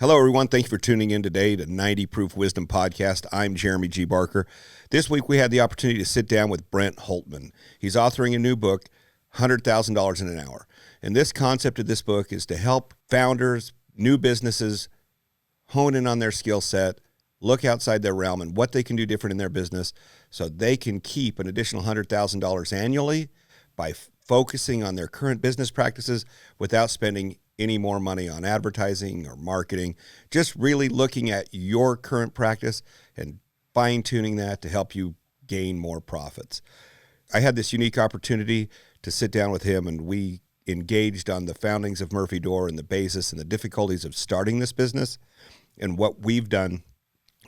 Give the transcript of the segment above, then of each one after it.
Hello, everyone. Thank you for tuning in today to 90 Proof Wisdom Podcast. I'm Jeremy G. Barker. This week, we had the opportunity to sit down with Brent Hultman. He's authoring a new book, $100,000 in an Hour. And this concept of this book is to help founders, new businesses, hone in on their skill set, look outside their realm and what they can do different in their business so they can keep an additional $100,000 annually by focusing on their current business practices without spending any more money on advertising or marketing, just really looking at your current practice and fine-tuning that to help you gain more profits. I had this unique opportunity to sit down with him, and we engaged on the foundings of Murphy Door and the basis and the difficulties of starting this business and what we've done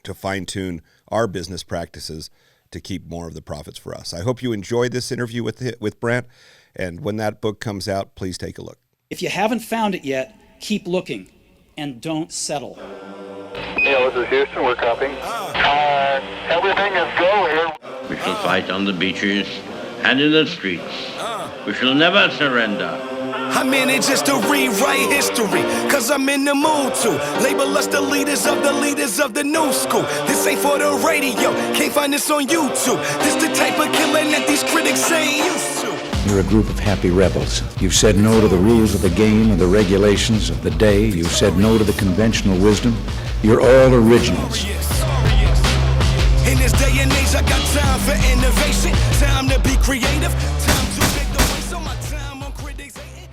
to fine-tune our business practices to keep more of the profits for us. I hope you enjoyed this interview with Brent, and when that book comes out, please take a look. If you haven't found it yet, keep looking and don't settle. Yeah, this is Houston. We're copying. Everything is go here. We shall fight on the beaches and in the streets. We shall never surrender. I'm in it just to rewrite history, cause I'm in the mood to label us the leaders of the new school. This ain't for the radio, can't find this on YouTube. This the type of killing that these critics ain't used to. You're a group of happy rebels. You've said no to the rules of the game and the regulations of the day. You've said no to the conventional wisdom. You're all originals. In this day and age, I got time for innovation, time to be creative, time to make the waste of my time on critics hating.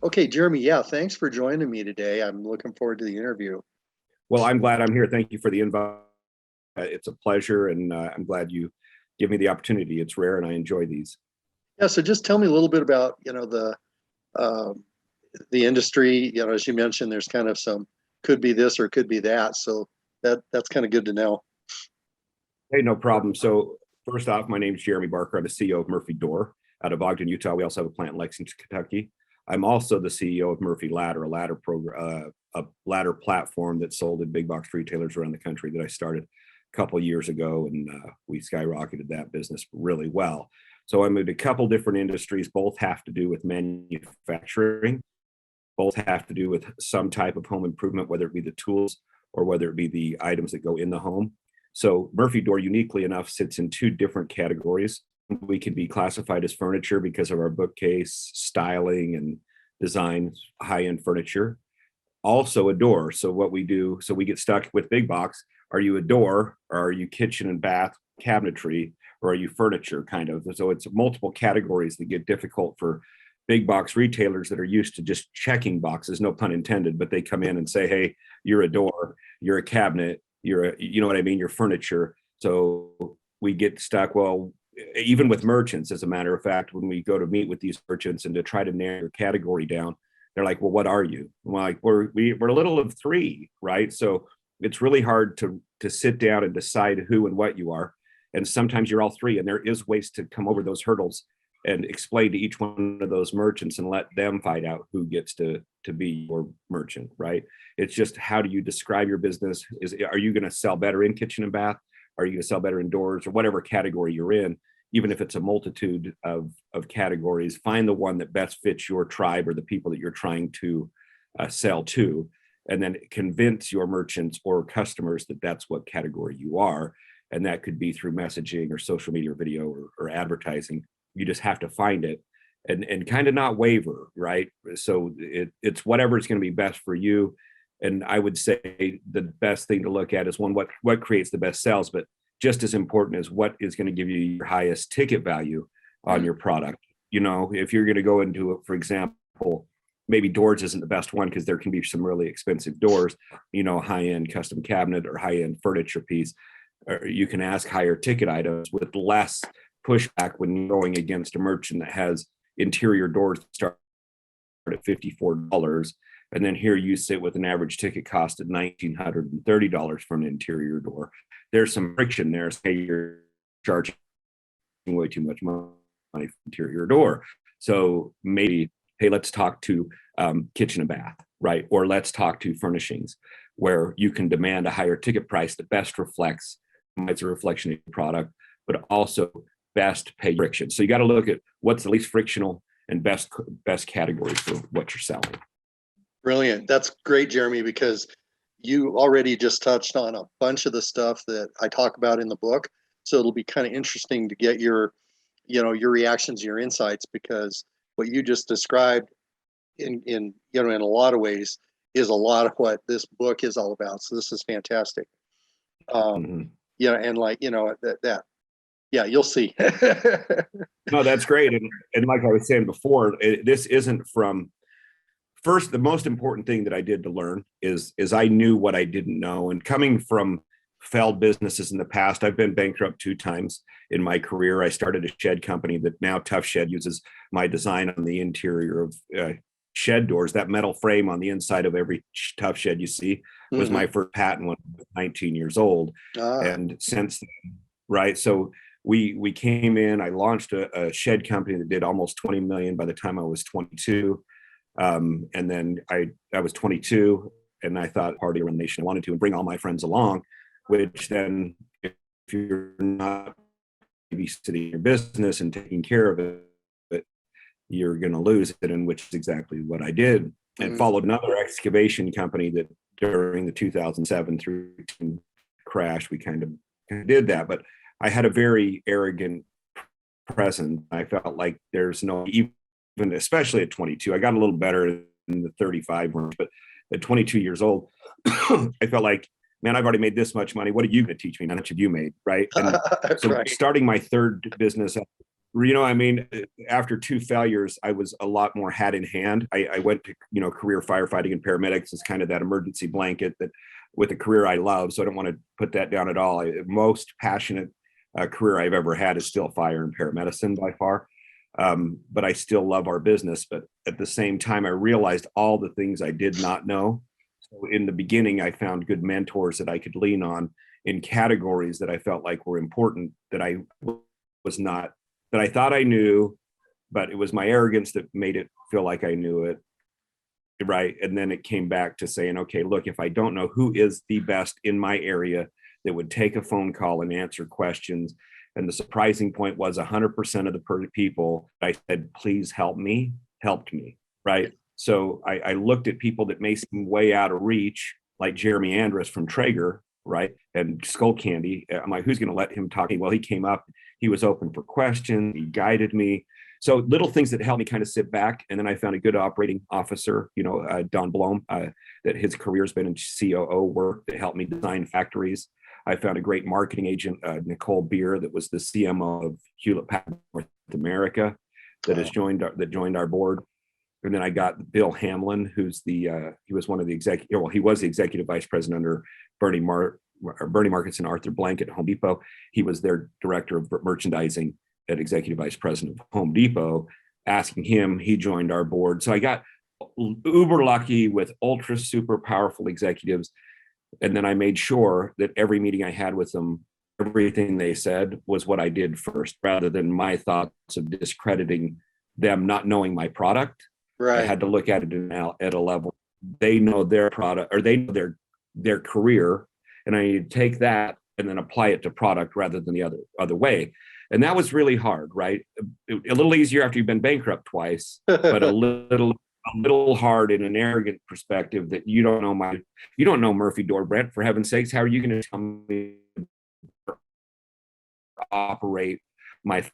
Okay, Jeremy, thanks for joining me today. I'm looking forward to the interview. Well, I'm glad I'm here. Thank you for the invite. It's a pleasure, and I'm glad you give me the opportunity. It's rare, and I enjoy these. Yeah, so just tell me a little bit about, the industry. As you mentioned, there's kind of some could be this or could be that. So that's kind of good to know. Hey, no problem. So first off, my name is Jeremy Barker. I'm the CEO of Murphy Door out of Ogden, Utah. We also have a plant in Lexington, Kentucky. I'm also the CEO of Murphy Ladder, a ladder platform that sold in big box retailers around the country that I started a couple of years ago, and we skyrocketed that business really well. So I moved a couple different industries. Both have to do with manufacturing. Both have to do with some type of home improvement, whether it be the tools or whether it be the items that go in the home. So Murphy Door, uniquely enough, sits in two different categories. We can be classified as furniture because of our bookcase, styling, and design, high-end furniture. Also a door. So what we do, so we get stuck with big box. Are you a door, or are you kitchen and bath cabinetry, or are you furniture, kind of? So it's multiple categories that get difficult for big box retailers that are used to just checking boxes, no pun intended, but they come in and say, hey, you're a door, you're a cabinet, you know what I mean? You're furniture. So we get stuck. Well, even with merchants, as a matter of fact, when we go to meet with these merchants and to try to narrow your category down, they're like, well, what are you? And we're like, we're a little of three, right? So it's really hard to sit down and decide who and what you are. And sometimes you're all three, and there is ways to come over those hurdles and explain to each one of those merchants and let them find out who gets to be your merchant, right? It's just, how do you describe your business? Are you going to sell better in kitchen and bath? Are you going to sell better indoors, or whatever category you're in? Even if it's a multitude of categories, find the one that best fits your tribe or the people that you're trying to sell to, and then convince your merchants or customers that that's what category you are. And that could be through messaging or social media or video or advertising. You just have to find it and kind of not waver, right? So it's whatever is going to be best for you. And I would say the best thing to look at is what creates the best sales, but just as important as what is going to give you your highest ticket value on your product. If you're going to go into it, for example, maybe doors isn't the best one because there can be some really expensive doors, high-end custom cabinet or high-end furniture piece. Or you can ask higher ticket items with less pushback when you're going against a merchant that has interior doors that start at $54. And then here you sit with an average ticket cost at $1,930 for an interior door. There's some friction there. Say you're charging way too much money for an interior door. So maybe, hey, let's talk to kitchen and bath, right? Or let's talk to furnishings, where you can demand a higher ticket price that best reflects, it's a reflection of your product, but also best pay friction. So you got to look at what's the least frictional and best category for what you're selling. Brilliant. That's great, Jeremy, because you already just touched on a bunch of the stuff that I talk about in the book. So it'll be kind of interesting to get your, your reactions, your insights, because what you just described in in a lot of ways is a lot of what this book is all about. So this is fantastic. Mhm. And that yeah, you'll see. No, that's great. And like I was saying before, this isn't from first. The most important thing that I did to learn is I knew what I didn't know. And coming from failed businesses in the past, I've been bankrupt 2 times in my career. I started a shed company that now Tough Shed uses my design on the interior of shed doors. That metal frame on the inside of every Tough Shed you see was my first patent when I was 19 years old. And since then, right, so we came in, I launched a shed company that did almost 20 million by the time I was 22. And then I was 22 and I thought party around the nation I wanted to and bring all my friends along, which then if you're not babysitting your business and taking care of it, you're going to lose it. And which is exactly what I did, and followed another excavation company that during the 2007 through crash, we kind of did that. But I had a very arrogant presence. I felt like there's no, even especially at 22, I got a little better in the 35 range, but at 22 years old, I felt like, man, I've already made this much money. What are you going to teach me? How much have you made? Right. And so Right. starting my third business, after 2 failures, I was a lot more hat in hand. I went to, career firefighting and paramedics is kind of that emergency blanket that with a career I love. So I don't want to put that down at all. Most passionate career I've ever had is still fire and paramedicine by far. But I still love our business. But at the same time, I realized all the things I did not know. So in the beginning, I found good mentors that I could lean on in categories that I felt like were important, that I was not, that I thought I knew, but it was my arrogance that made it feel like I knew it. Right. And then it came back to saying, okay, look, if I don't know who is the best in my area that would take a phone call and answer questions. And the surprising point was 100% of the people I said, please help me, helped me. Right. So I looked at people that may seem way out of reach, like Jeremy Andrus from Traeger, right, and Skull Candy. I'm like, who's going to let him talk? Well, he came up, he was open for questions, he guided me. So little things that helped me kind of sit back. And then I found a good operating officer, Don Blom, that his career's been in COO work that helped me design factories. I found a great marketing agent, Nicole Beer, that was the CMO of Hewlett Packard North America, that joined our board. And then I got Bill Hamlin, who's he was the executive vice president under Bernie Marcus and Arthur Blank at Home Depot. He was their director of merchandising at executive vice president of Home Depot. Asking him, he joined our board. So I got uber lucky with ultra super powerful executives. And then I made sure that every meeting I had with them, everything they said was what I did first, rather than my thoughts of discrediting them not knowing my product. Right. I had to look at it at a level. They know their product, or they know their career, and I need to take that and then apply it to product rather than the other way. And that was really hard, right? A little easier after you've been bankrupt twice, but a little hard in an arrogant perspective that you don't know Murphy Door, Brent, for heaven's sakes. How are you going to tell me to operate my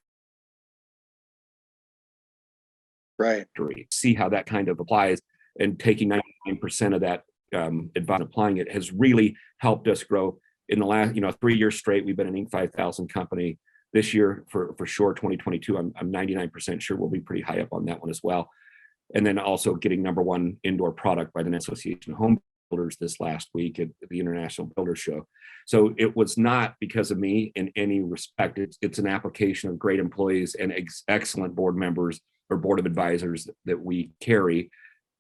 factory? See how that kind of applies, and taking 99% of that advice and applying it has really helped us grow. In the last 3 years straight, we've been an Inc. 5000 company. This year, for sure, 2022, I'm 99% sure we'll be pretty high up on that one as well. And then also getting #1 indoor product by the National Association of Home Builders this last week at the International Builder Show. So it was not because of me in any respect. It's an application of great employees and excellent board members or board of advisors that we carry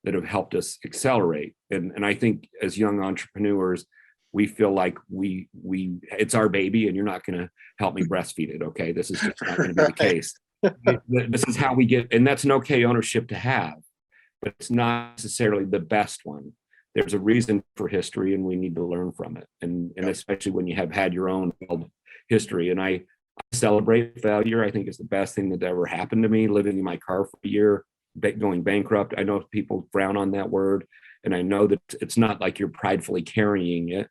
that have helped us accelerate. And I think as young entrepreneurs, we feel like it's our baby and you're not going to help me breastfeed it. Okay. This is just not going to be the case. This is how we get, and that's an okay ownership to have, but it's not necessarily the best one. There's a reason for history and we need to learn from it. And especially when you have had your own history. And I celebrate failure. I think it's the best thing that ever happened to me, living in my car for a year, going bankrupt. I know people frown on that word. And I know that it's not like you're pridefully carrying it,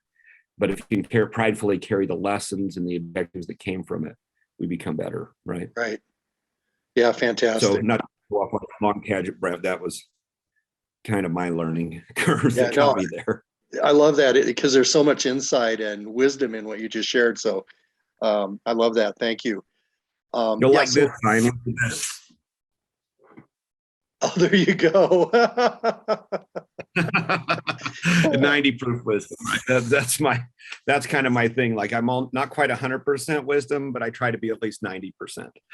but if you can pridefully carry the lessons and the objectives that came from it, we become better, right? Right. Yeah, fantastic. So not to go off on a long tangent, Brent, that was kind of my learning curve Yeah, that no, got me there. I love that because there's so much insight and wisdom in what you just shared. So I love that. Thank you. You'll yeah, like so, this, Simon. This. oh, there you go. 90 proof wisdom. Right? That's kind of my thing. Like I'm not quite 100% wisdom, but I try to be at least 90%.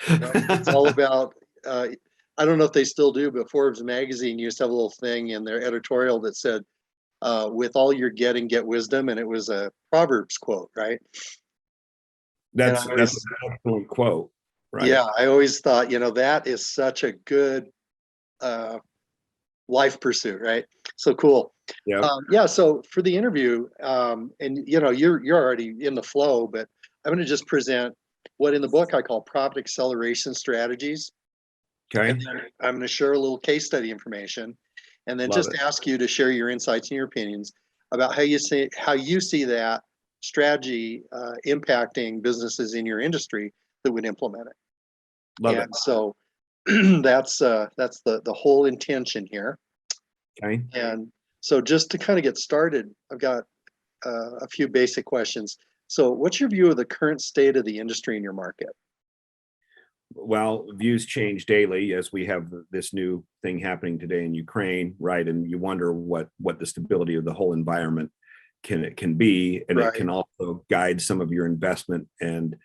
It's all about, I don't know if they still do, but Forbes magazine used to have a little thing in their editorial that said, with all you're getting, get wisdom. And it was a Proverbs quote, right? That's an excellent quote. Right. Yeah, I always thought, that is such a good life pursuit, right? So cool. Yeah. So for the interview, and you're already in the flow, but I'm going to just present what in the book I call profit acceleration strategies. Okay. And then I'm going to share a little case study information, and then Love it. ask you to share your insights and your opinions about how you see that strategy impacting businesses in your industry that would implement it. Love it. So that's the whole intention here. Okay. And so just to kind of get started, I've got a few basic questions. So what's your view of the current state of the industry in your market? Well, views change daily as we have this new thing happening today in Ukraine, right? And you wonder what the stability of the whole environment can be, and it can also guide some of your investment and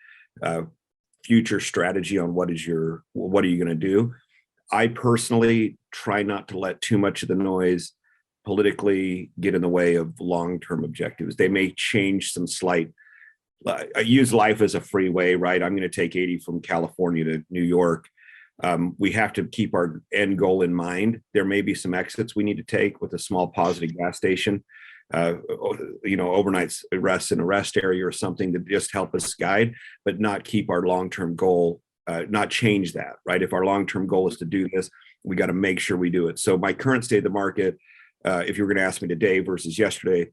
future strategy on what are you going to do. I personally try not to let too much of the noise politically get in the way of long-term objectives. They may change some slight. I use life as a freeway, right? I'm going to take 80 from California to New York. We have to keep our end goal in mind. There may be some exits we need to take with a small positive gas station, overnight rests in a rest area or something to just help us guide, but not keep our long-term goal, not change that, right? If our long-term goal is to do this, we got to make sure we do it. So my current state of the market, if you were going to ask me today versus yesterday,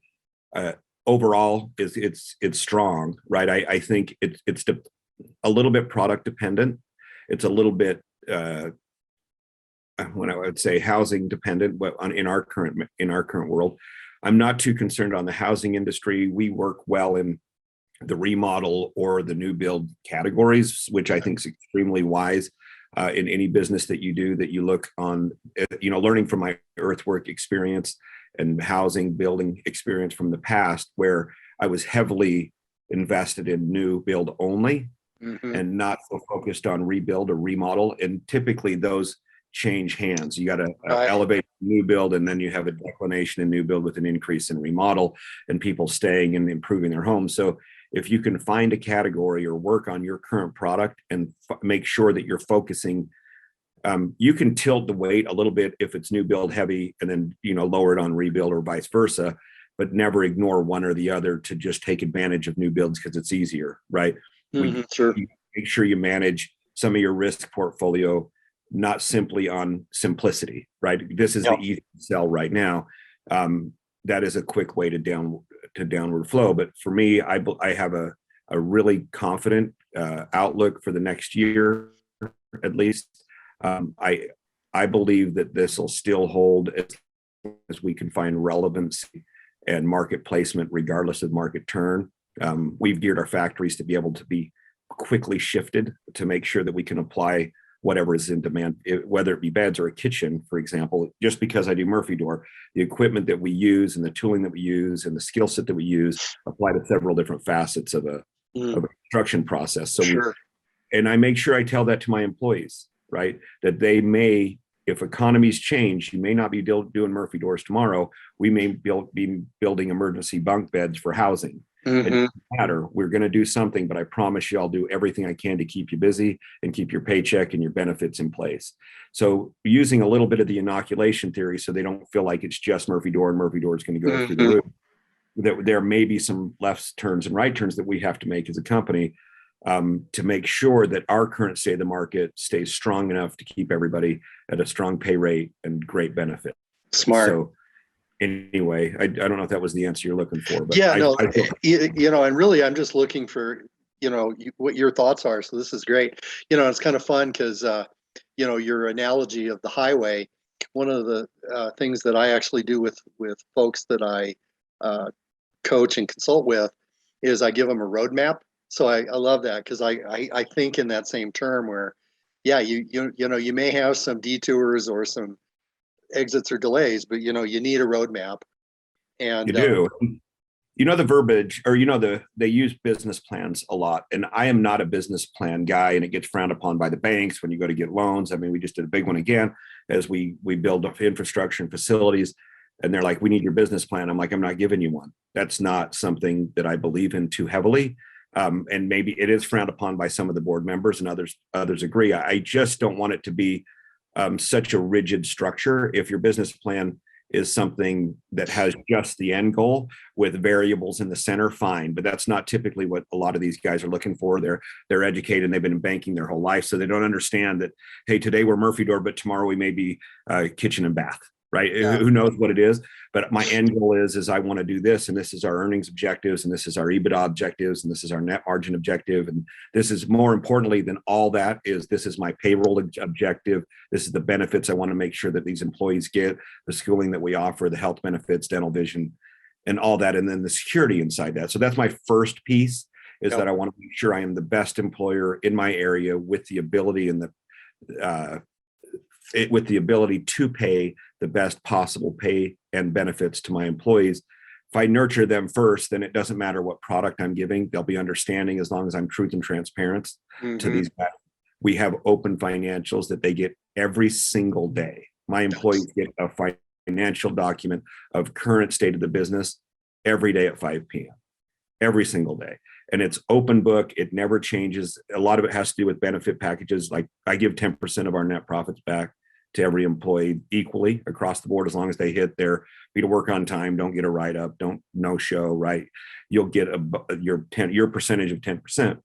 overall it's strong, right? I think it's a little bit product dependent. It's a little bit when I would say housing dependent in our current world. I'm not too concerned on the housing industry. We work well in the remodel or the new build categories, which I think is extremely wise in any business that you do, that you look on, learning from my earthwork experience and housing building experience from the past, where I was heavily invested in new build only and not so focused on rebuild or remodel. And typically those change hands. You got to elevate new build, and then you have a declination in new build with an increase in remodel and people staying and improving their homes. So if you can find a category or work on your current product and make sure that you're focusing, you can tilt the weight a little bit if it's new build heavy, and then lower it on rebuild or vice versa, but never ignore one or the other to just take advantage of new builds because it's easier, right? Sure. Make sure you manage some of your risk portfolio, not simply on simplicity, right? This is the easy sell right now. That is a quick way to downward flow. But for me, I have a really confident outlook for the next year, at least. I believe that this will still hold as we can find relevancy and market placement regardless of market turn. We've geared our factories to be able to be quickly shifted to make sure that we can apply whatever is in demand, whether it be beds or a kitchen, for example. Just because I do Murphy door, the equipment that we use and the tooling that we use and the skill set that we use apply to several different facets of a construction process. So and I make sure I tell that to my employees, right? That they may, if economies change, you may not be doing Murphy doors tomorrow. We may be building emergency bunk beds for housing. It doesn't matter. We're going to do something, but I promise you I'll do everything I can to keep you busy and keep your paycheck and your benefits in place. So using a little bit of the inoculation theory so they don't feel like it's just Murphy door and Murphy door is going to go through the roof. That there may be some left turns and right turns that we have to make as a company to make sure that our current state of the market stays strong enough to keep everybody at a strong pay rate and great benefit. Smart. So anyway, I don't know if that was the answer you're looking for, but Yeah, no, I feel, and really, I'm just looking for, what your thoughts are. So this is great. It's kind of fun because, your analogy of the highway, one of the things that I actually do with folks that I coach and consult with is I give them a roadmap. So I love that because I think in that same term where, yeah, you may have some detours or some exits or delays, but you need a roadmap. And you do. The verbiage, or they use business plans a lot, and I am not a business plan guy, and it gets frowned upon by the banks when you go to get loans. I mean, we just did a big one again as we build up infrastructure and facilities, and they're like, we need your business plan. I'm like, I'm not giving you one. That's not something that I believe in too heavily. And maybe it is frowned upon by some of the board members, and others agree. I just don't want it to be such a rigid structure. If your business plan is something that has just the end goal with variables in the center, fine. But that's not typically what a lot of these guys are looking for. They're educated and they've been in banking their whole life. So they don't understand that, hey, today we're Murphy Door, but tomorrow we may be kitchen and bath, right? Yeah. Who knows what it is? But my end goal is I want to do this, and this is our earnings objectives, and this is our EBITDA objectives, and this is our net margin objective. And this is more importantly than all that this is my payroll objective. This is the benefits I want to make sure that these employees get, the schooling that we offer, the health benefits, dental vision, and all that. And then the security inside that. So that's my first piece is that I want to make sure I am the best employer in my area with the ability and with the ability to pay the best possible pay and benefits to my employees. If I nurture them first, then it doesn't matter what product I'm giving. They'll be understanding as long as I'm truth and transparent to these guys. We have open financials that they get every single day. My employees get a financial document of current state of the business every day at 5 p.m. every single day. And it's open book. It never changes. A lot of it has to do with benefit packages. Like I give 10% of our net profits back to every employee equally across the board, as long as they hit their be to work on time, don't get a write-up, don't no show, right? You'll get your percentage of 10%.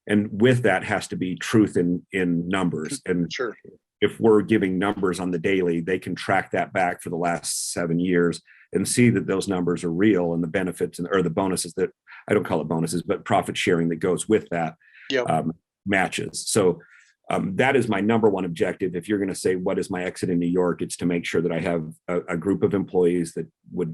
And with that has to be truth in numbers. And sure, if we're giving numbers on the daily, they can track that back for the last 7 years and see that those numbers are real, and the benefits or the bonuses that I don't call it bonuses, but profit sharing that goes with that matches. So that is my number one objective. If you're going to say, what is my exit in New York? It's to make sure that I have a group of employees that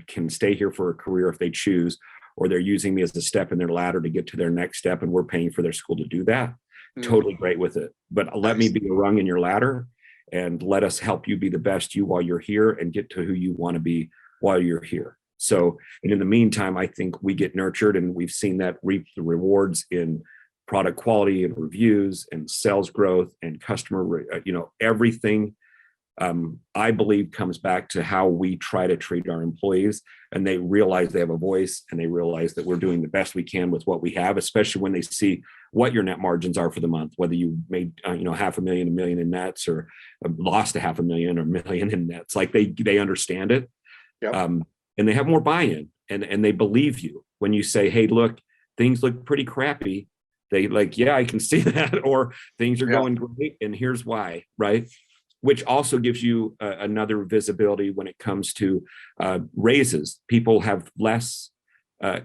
can stay here for a career if they choose, or they're using me as a step in their ladder to get to their next step, and we're paying for their school to do that. Totally great with it. But let me be a rung in your ladder, and let us help you be the best you while you're here, and get to who you want to be while you're here. So, and in the meantime, I think we get nurtured, and we've seen that reap the rewards in product quality and reviews and sales growth and customer, everything. I believe comes back to how we try to treat our employees, and they realize they have a voice, and they realize that we're doing the best we can with what we have, especially when they see what your net margins are for the month, whether you made, $500,000, $1 million in nets, or lost a $500,000 or $1 million in nets. Like they understand it. Yep. And they have more buy-in, and they believe you when you say, hey, look, things look pretty crappy. They like, yeah, I can see that, or things are going great, and here's why, right? Which also gives you another visibility when it comes to raises. People have less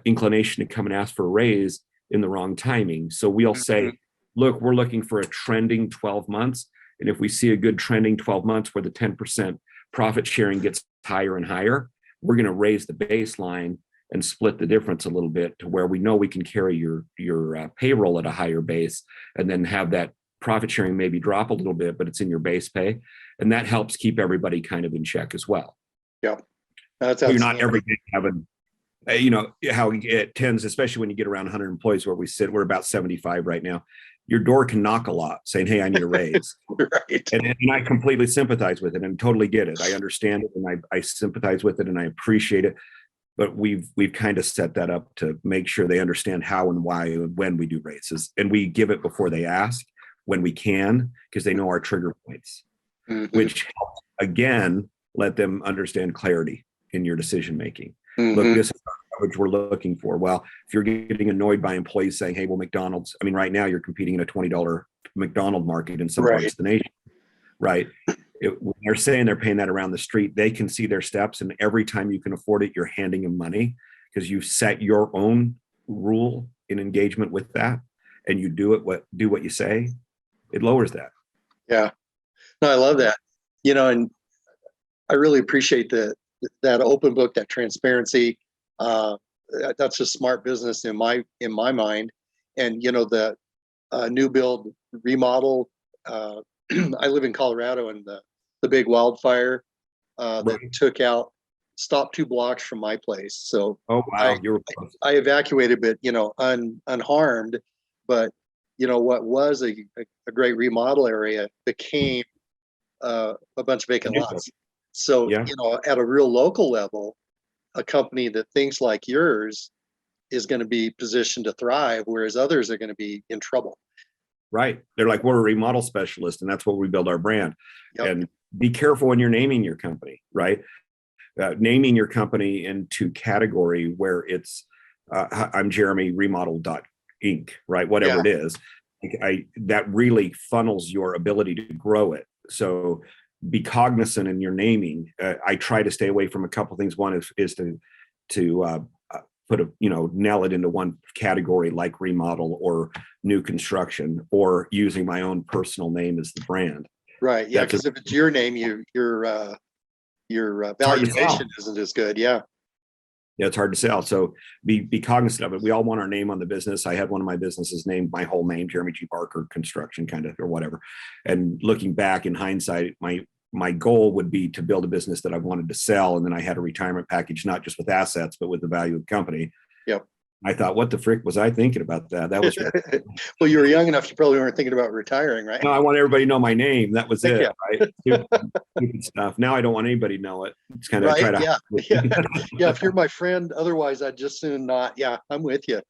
inclination to come and ask for a raise in the wrong timing. So we'll say, look, we're looking for a trending 12 months. And if we see a good trending 12 months where the 10% profit sharing gets higher and higher, we're going to raise the baseline and split the difference a little bit to where we know we can carry your payroll at a higher base, and then have that profit sharing maybe drop a little bit, but it's in your base pay. And that helps keep everybody kind of in check as well. Yeah. So you're not every day having, how it tends, especially when you get around 100 employees where we sit, we're about 75 right now. Your door can knock a lot saying, hey, I need a raise. Right. And I completely sympathize with it and totally get it. I understand it, and I sympathize with it, and I appreciate it. But we've kind of set that up to make sure they understand how and why and when we do raises. And we give it before they ask, when we can, because they know our trigger points, which helps, again, let them understand clarity in your decision making. Look, this is our coverage we're looking for. Well, if you're getting annoyed by employees saying, hey, well, McDonald's, right now you're competing in a $20 McDonald's market in some parts of the nation, right? When they're saying they're paying that around the street, they can see their steps, and every time you can afford it, you're handing them money because you've set your own rule in engagement with that, and you do what you say. It lowers that. Yeah. No, I love that. And I really appreciate that open book, that transparency. That's just smart business in my mind. And the new build remodel. I live in Colorado, and the big wildfire that stopped 2 blocks from my place. So oh wow, I evacuated, but unharmed. But what was a great remodel area became a bunch of vacant lots. So at a real local level, a company that thinks like yours is going to be positioned to thrive, whereas others are going to be in trouble. Right. They're like, we're a remodel specialist, and that's what we build our brand. Yep. And be careful when you're naming your company, right? Naming your company into category where it's, I'm Jeremy Remodel Inc., right? Whatever it is, that really funnels your ability to grow it. So be cognizant in your naming. I try to stay away from a couple of things. One is to put nail it into one category, like remodel or new construction, or using my own personal name as the brand. Right. Yeah. Because if it's your name, your valuation isn't as good. Yeah. Yeah, it's hard to sell. So be cognizant of it. We all want our name on the business. I had one of my businesses named my whole name, Jeremy G. Barker Construction, kind of, or whatever. And looking back in hindsight, my goal would be to build a business that I wanted to sell. And then I had a retirement package, not just with assets, but with the value of the company. Yep. I thought, what the frick was I thinking about that? That was well, you were young enough, you probably weren't thinking about retiring, right? No, I want everybody to know my name. That was it, yeah. Right? Stupid stuff. Now I don't want anybody to know it. It's kind of right? try to yeah. If you're my friend, otherwise I'd just soon not. Yeah, I'm with you.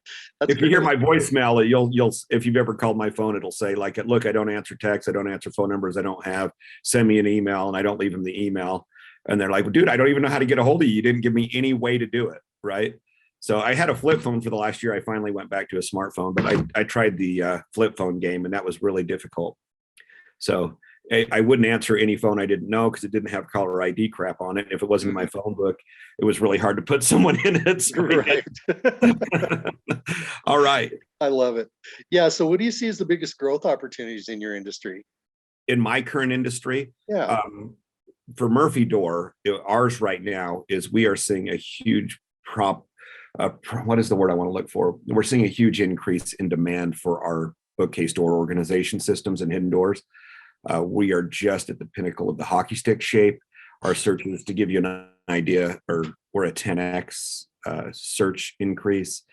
If you hear my voicemail, you'll if you've ever called my phone, it'll say like, look, I don't answer texts, I don't answer phone numbers, I don't have. Send me an email, and I don't leave them the email. And they're like, well, dude, I don't even know how to get a hold of you. You didn't give me any way to do it, right? So I had a flip phone for the last year. I finally went back to a smartphone, but I tried the flip phone game, and that was really difficult. So I wouldn't answer any phone I didn't know because it didn't have caller ID crap on it. If it wasn't in my phone book, it was really hard to put someone in it. So right. All right. I love it. Yeah. So what do you see as the biggest growth opportunities in your industry? In my current industry? Yeah. For Murphy Door, ours right now is we are seeing a huge what is the word I want to look for? We're seeing a huge increase in demand for our bookcase door organization systems and hidden doors. We are just at the pinnacle of the hockey stick shape. Our searches, to give you an idea, we're a 10x search increase.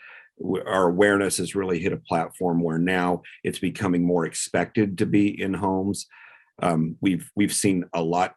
Our awareness has really hit a platform where now it's becoming more expected to be in homes. We've seen a lot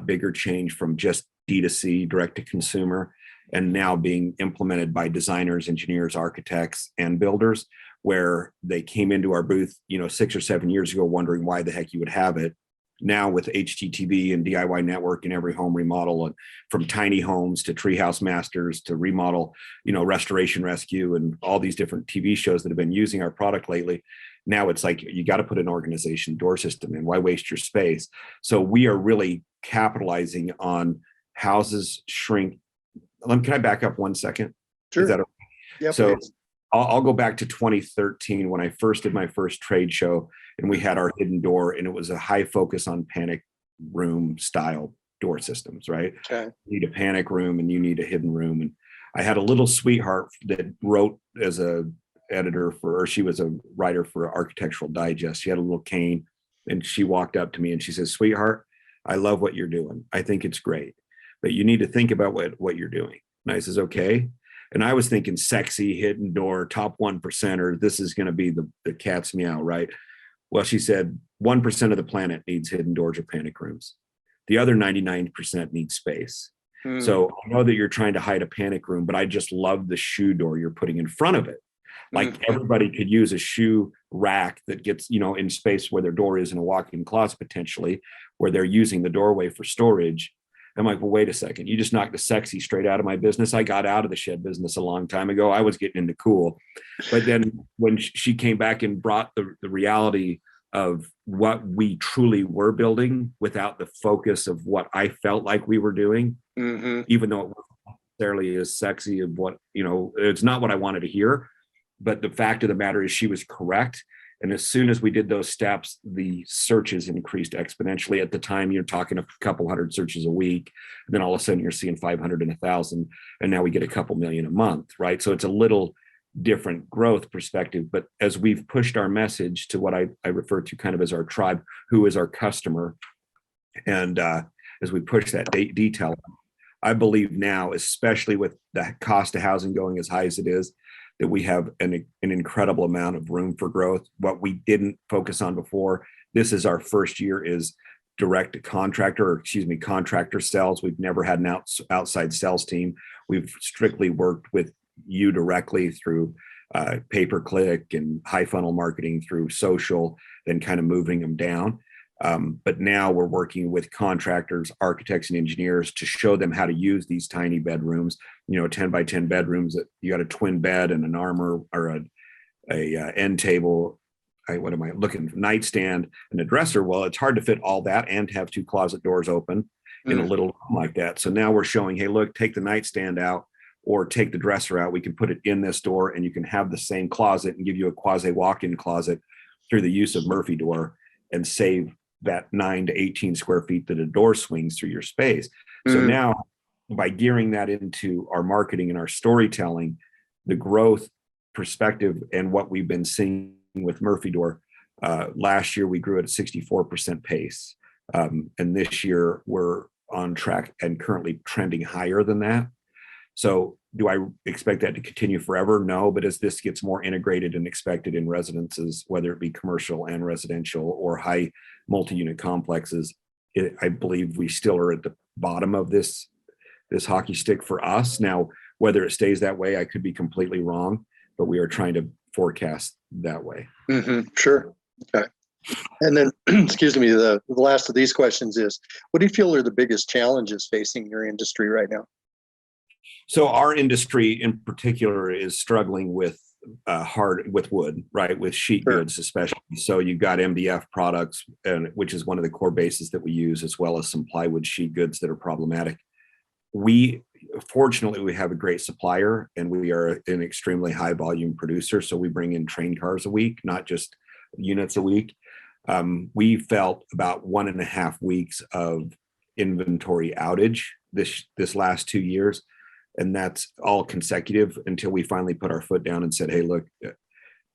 bigger change from just D2C, direct to consumer, and now being implemented by designers, engineers, architects, and builders, where they came into our booth, 6 or 7 years ago, wondering why the heck you would have it. Now with HGTV and DIY Network in every home remodel, and from tiny homes to Treehouse Masters to remodel, Restoration Rescue, and all these different TV shows that have been using our product lately. Now it's like, you got to put an organization door system in. Why waste your space? So we are really capitalizing on houses shrink. Can I back up 1 second? Sure. Is that okay? Yeah, so I'll go back to 2013 when I first did my first trade show, and we had our hidden door, and it was a high focus on panic room style door systems, right? Okay. You need a panic room and you need a hidden room. And I had a little sweetheart that wrote as a editor she was a writer for Architectural Digest. She had a little cane, and she walked up to me and she says, "Sweetheart, I love what you're doing. I think it's great, but you need to think about what you're doing." And I says, "Okay." And I was thinking sexy hidden door, top 1%, or this is going to be the cat's meow, right? Well, she said 1% of the planet needs hidden doors or panic rooms. The other 99% needs space. So I know that you're trying to hide a panic room, but I just love the shoe door you're putting in front of it. Like everybody could use a shoe rack that gets, in space where their door is in a walk-in closet potentially, where they're using the doorway for storage. I'm like, well, wait a second. You just knocked the sexy straight out of my business. I got out of the shed business a long time ago. I was getting into cool. But then when she came back and brought the reality of what we truly were building without the focus of what I felt like we were doing, even though it wasn't necessarily as sexy of what, it's not what I wanted to hear. But the fact of the matter is she was correct. And as soon as we did those steps, the searches increased exponentially. At the time, you're talking a couple hundred searches a week. And then all of a sudden you're seeing 500 and 1,000. And now we get a couple million a month, right? So it's a little different growth perspective. But as we've pushed our message to what I refer to kind of as our tribe, who is our customer, and as we push that detail, I believe now, especially with the cost of housing going as high as it is, that we have an incredible amount of room for growth. What we didn't focus on before, this is our first year, is direct contractor sales. We've never had an outside sales team. We've strictly worked with you directly through pay-per-click and high funnel marketing through social, then kind of moving them down. But now we're working with contractors, architects, and engineers to show them how to use these tiny bedrooms, 10 by 10 bedrooms that you got a twin bed and an armor or a end table. What am I looking for? Nightstand and a dresser. Well, it's hard to fit all that and have two closet doors open in a little room like that. So now we're showing, hey, look, take the nightstand out or take the dresser out. We can put it in this door and you can have the same closet and give you a quasi walk-in closet through the use of Murphy door and save that 9 to 18 square feet that a door swings through your space. So now by gearing that into our marketing and our storytelling, the growth perspective and what we've been seeing with Murphy door, last year we grew at a 64% pace. And this year we're on track and currently trending higher than that. So do I expect that to continue forever? No, but as this gets more integrated and expected in residences, whether it be commercial and residential or high multi-unit complexes, I believe we still are at the bottom of this hockey stick for us. Now, whether it stays that way, I could be completely wrong, but we are trying to forecast that way. Sure. Okay. And then, excuse me, the last of these questions is, what do you feel are the biggest challenges facing your industry right now? So our industry in particular is struggling with wood, right? With sheet goods, especially. So you've got MDF products, which is one of the core bases that we use, as well as some plywood sheet goods that are problematic. Fortunately, we have a great supplier and we are an extremely high volume producer. So we bring in train cars a week, not just units a week. We felt about 1.5 weeks of inventory outage this last 2 years. And that's all consecutive until we finally put our foot down and said, hey, look,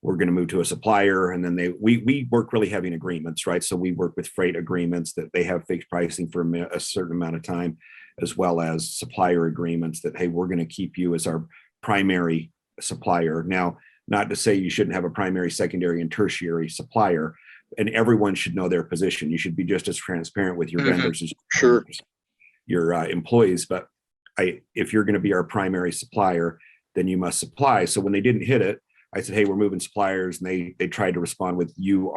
we're going to move to a supplier. And then we work really heavy in agreements, right? So we work with freight agreements that they have fixed pricing for a certain amount of time, as well as supplier agreements that, hey, we're going to keep you as our primary supplier. Now, not to say you shouldn't have a primary, secondary, and tertiary supplier, and everyone should know their position. You should be just as transparent with your vendors as your employees. But if you're going to be our primary supplier, then you must supply. So when they didn't hit it, I said, hey, we're moving suppliers. And they tried to respond with, you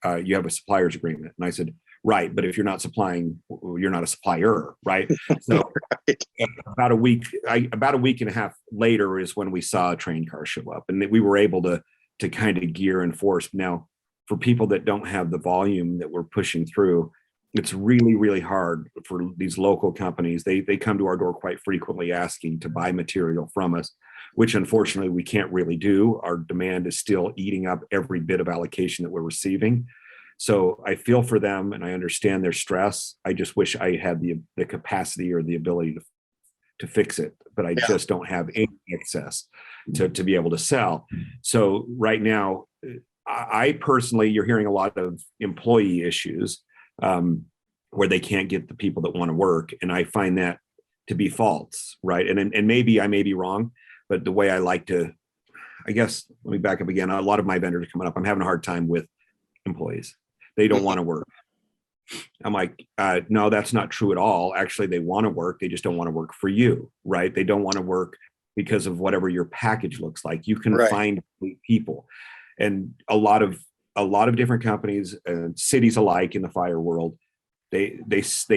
have a supplier's agreement. And I said, right, but if you're not supplying, you're not a supplier, right? So about a week and a half later is when we saw a train car show up, and we were able to kind of gear and force. Now, for people that don't have the volume that we're pushing through, it's really, really hard for these local companies. They come to our door quite frequently asking to buy material from us, which unfortunately we can't really do. Our demand is still eating up every bit of allocation that we're receiving. So I feel for them and I understand their stress. I just wish I had the capacity or the ability to fix it, but I just don't have any excess to be able to sell. So right now, I personally, you're hearing a lot of employee issues where they can't get the people that want to work. And I find that to be false, right? And maybe I may be wrong, but the way I like to, I guess, let me back up again. A lot of my vendors are coming up. I'm having a hard time with employees. They don't want to work. I'm like, no, that's not true at all. Actually, they want to work. They just don't want to work for you, right? They don't want to work because of whatever your package looks like. You can find people. And a lot of different companies and cities alike in the fire world, they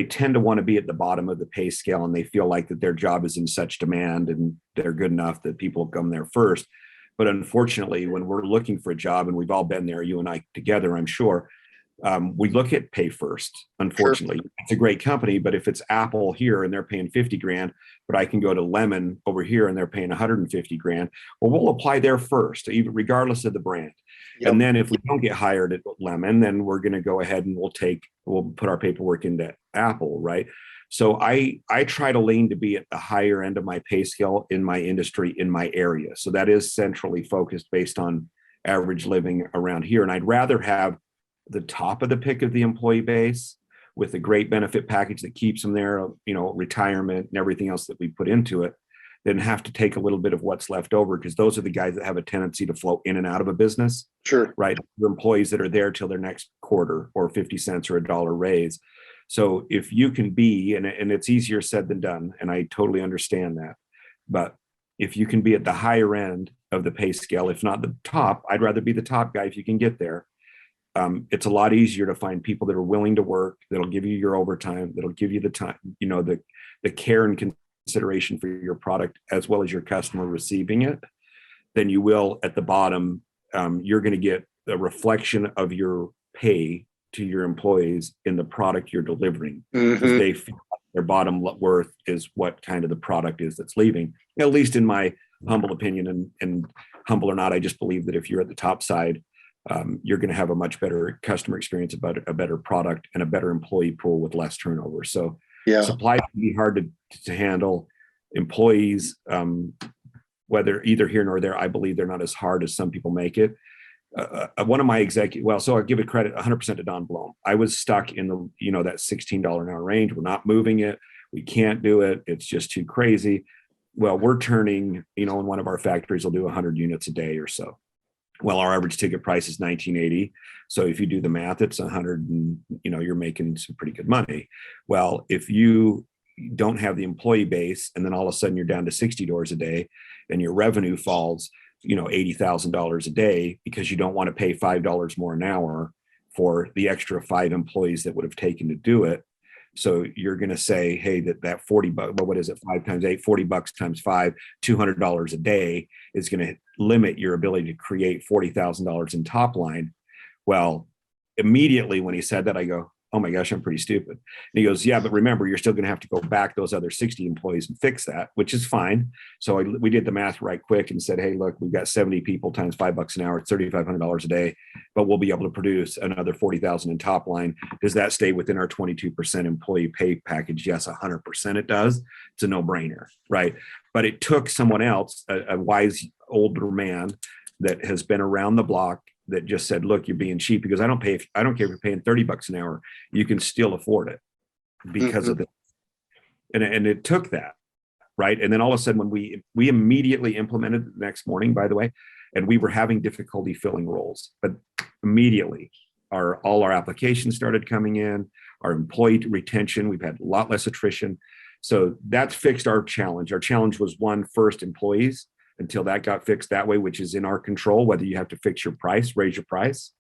tend to want to be at the bottom of the pay scale, and they feel like that their job is in such demand and they're good enough that people come there first. But unfortunately, when we're looking for a job, and we've all been there, you and I together, I'm sure, We look at pay first. Unfortunately, Sure. it's a great company, but if it's Apple here and they're paying 50 grand, but I can go to Lemon over here and they're paying 150 grand, well, we'll apply there first, even regardless of the brand. Yep. And then if we don't get hired at Lemon, then we're going to go ahead and we'll put our paperwork into Apple, right? So I try to lean to be at the higher end of my pay scale in my industry, in my area. So that is centrally focused based on average living around here. And I'd rather have the top of the pick of the employee base with a great benefit package that keeps them there, retirement and everything else that we put into it, than have to take a little bit of what's left over, because those are the guys that have a tendency to float in and out of a business. Sure. Right. The employees that are there till their next quarter or 50 cents or a dollar raise. So if you can be, and it's easier said than done, and I totally understand that, but if you can be at the higher end of the pay scale, if not the top, I'd rather be the top guy if you can get there. It's a lot easier to find people that are willing to work, that'll give you your overtime, that'll give you the time, the care and consideration for your product as well as your customer receiving it, than you will at the bottom. You're going to get a reflection of your pay to your employees in the product you're delivering, because they feel like their bottom worth is what kind of the product is that's leaving, at least in my humble opinion. And humble or not, I just believe that if you're at the top side, you're going to have a much better customer experience, about a better product, and a better employee pool with less turnover. So Yeah. supply can be hard to handle. Employees, whether either here nor there, I believe they're not as hard as some people make it. One of my so I'll give it credit 100% to Don Blom. I was stuck in that $16 an hour range. We're not moving it. We can't do it. It's just too crazy. Well, we're turning, in one of our factories, will do 100 units a day or so. Well, our average ticket price is $19.80. So if you do the math, it's 100, and you're making some pretty good money. Well, if you don't have the employee base, and then all of a sudden you're down to 60 doors a day, and your revenue falls, $80,000 a day, because you don't want to pay $5 more an hour for the extra 5 employees that would have taken to do it. So you're going to say, hey, that 40 bucks, well, what is it? 5 times 8, 40 bucks times 5, $200 a day is going to limit your ability to create $40,000 in top line. Well, immediately when he said that, I go, oh my gosh, I'm pretty stupid. And he goes, yeah, but remember, you're still going to have to go back those other 60 employees and fix that, which is fine. So we did the math right quick and said, hey, look, we've got 70 people times $5 an hour, it's $3,500 a day, but we'll be able to produce another 40,000 in top line. Does that stay within our 22% employee pay package? Yes, 100% it does. It's a no-brainer, right? But it took someone else, a wise older man that has been around the block, that just said, look, you're being cheap, because I don't care if you're paying $30 an hour, you can still afford it because of this. And it took that, right? And then all of a sudden, when we immediately implemented the next morning, by the way, and we were having difficulty filling roles, but immediately all our applications started coming in, our employee retention, we've had a lot less attrition. So that's fixed our challenge. Our challenge was first employees, until that got fixed that way, which is in our control, whether you have to fix your price, raise your price,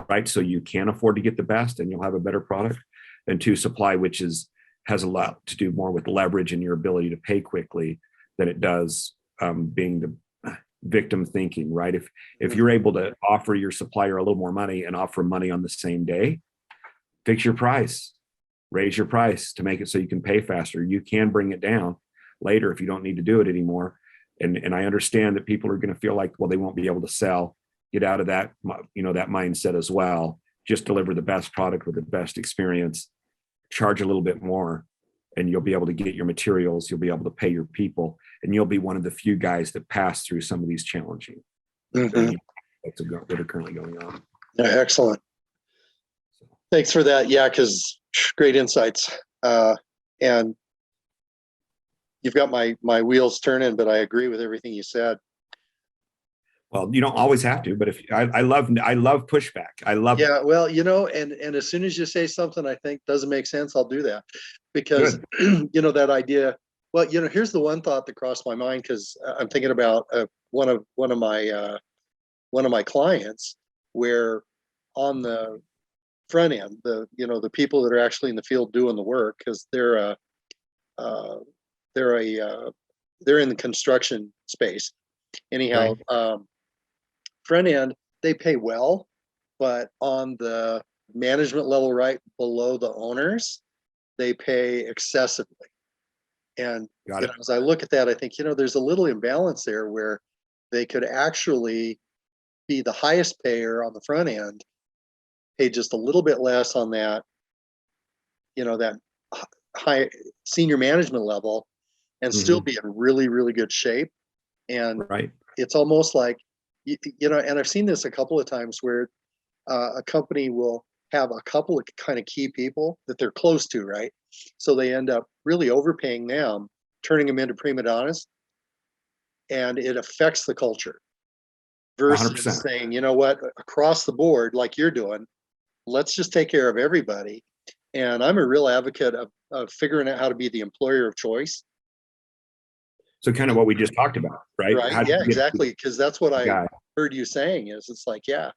right? So you can afford to get the best and you'll have a better product. And 2, supply, which has a lot to do more with leverage and your ability to pay quickly than it does being the victim thinking, right? If you're able to offer your supplier a little more money and offer money on the same day, fix your price, raise your price to make it so you can pay faster. You can bring it down later if you don't need to do it anymore. And I understand that people are going to feel like, well, they won't be able to sell. Get out of that, that mindset as well. Just deliver the best product with the best experience, charge a little bit more, and you'll be able to get your materials. You'll be able to pay your people, and you'll be one of the few guys that pass through some of these challenging things that are currently going on. Yeah, excellent. Thanks for that. Yeah, because great insights. And you've got my wheels turning, but I agree with everything you said. Well, you don't always have to, but if I love pushback. I love. Yeah, well, and as soon as you say something I think doesn't make sense, I'll do that, because that idea. Well, here's the one thought that crossed my mind, because I'm thinking about one of my clients, where on the front end, the people that are actually in the field doing the work, because they're in the construction space. Anyhow, front end, they pay well, but on the management level right below the owners, they pay excessively. And as I look at that, I think, there's a little imbalance there where they could actually be the highest payer on the front end, pay just a little bit less on that, that high senior management level, and still be in really, really good shape. And it's almost like, and I've seen this a couple of times where a company will have a couple of kind of key people that they're close to, right? So they end up really overpaying them, turning them into prima donnas, and it affects the culture. Versus 100%. saying, you know what, across the board, like you're doing, let's just take care of everybody. And I'm a real advocate of figuring out how to be the employer of choice. So kind of what we just talked about, right? Right. Yeah, exactly. Because that's what I heard you saying is it's like, yeah.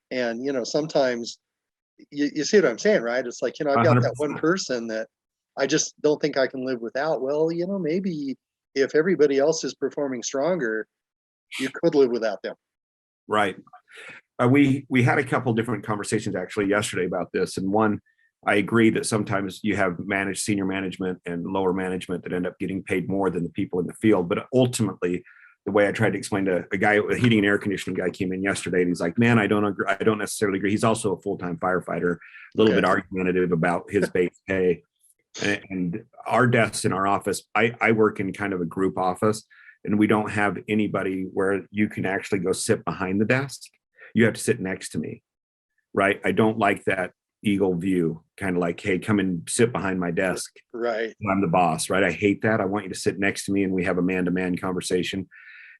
And, sometimes you see what I'm saying, right? It's like, I've got 100%. That one person that I just don't think I can live without. Well, maybe if everybody else is performing stronger, you could live without them. Right. We had a couple different conversations actually yesterday about this. And one, I agree that sometimes you have senior management and lower management that end up getting paid more than the people in the field. But ultimately, the way I tried to explain to a guy, a heating and air conditioning guy came in yesterday, and he's like, man, I don't agree. I don't necessarily agree. He's also a full-time firefighter, a little bit argumentative about his base pay. And our desks in our office, I work in kind of a group office, and we don't have anybody where you can actually go sit behind the desk. You have to sit next to me, right? I don't like that eagle view, kind of like, hey, come and sit behind my desk. Right. I'm the boss, right? I hate that. I want you to sit next to me and we have a man-to-man conversation. And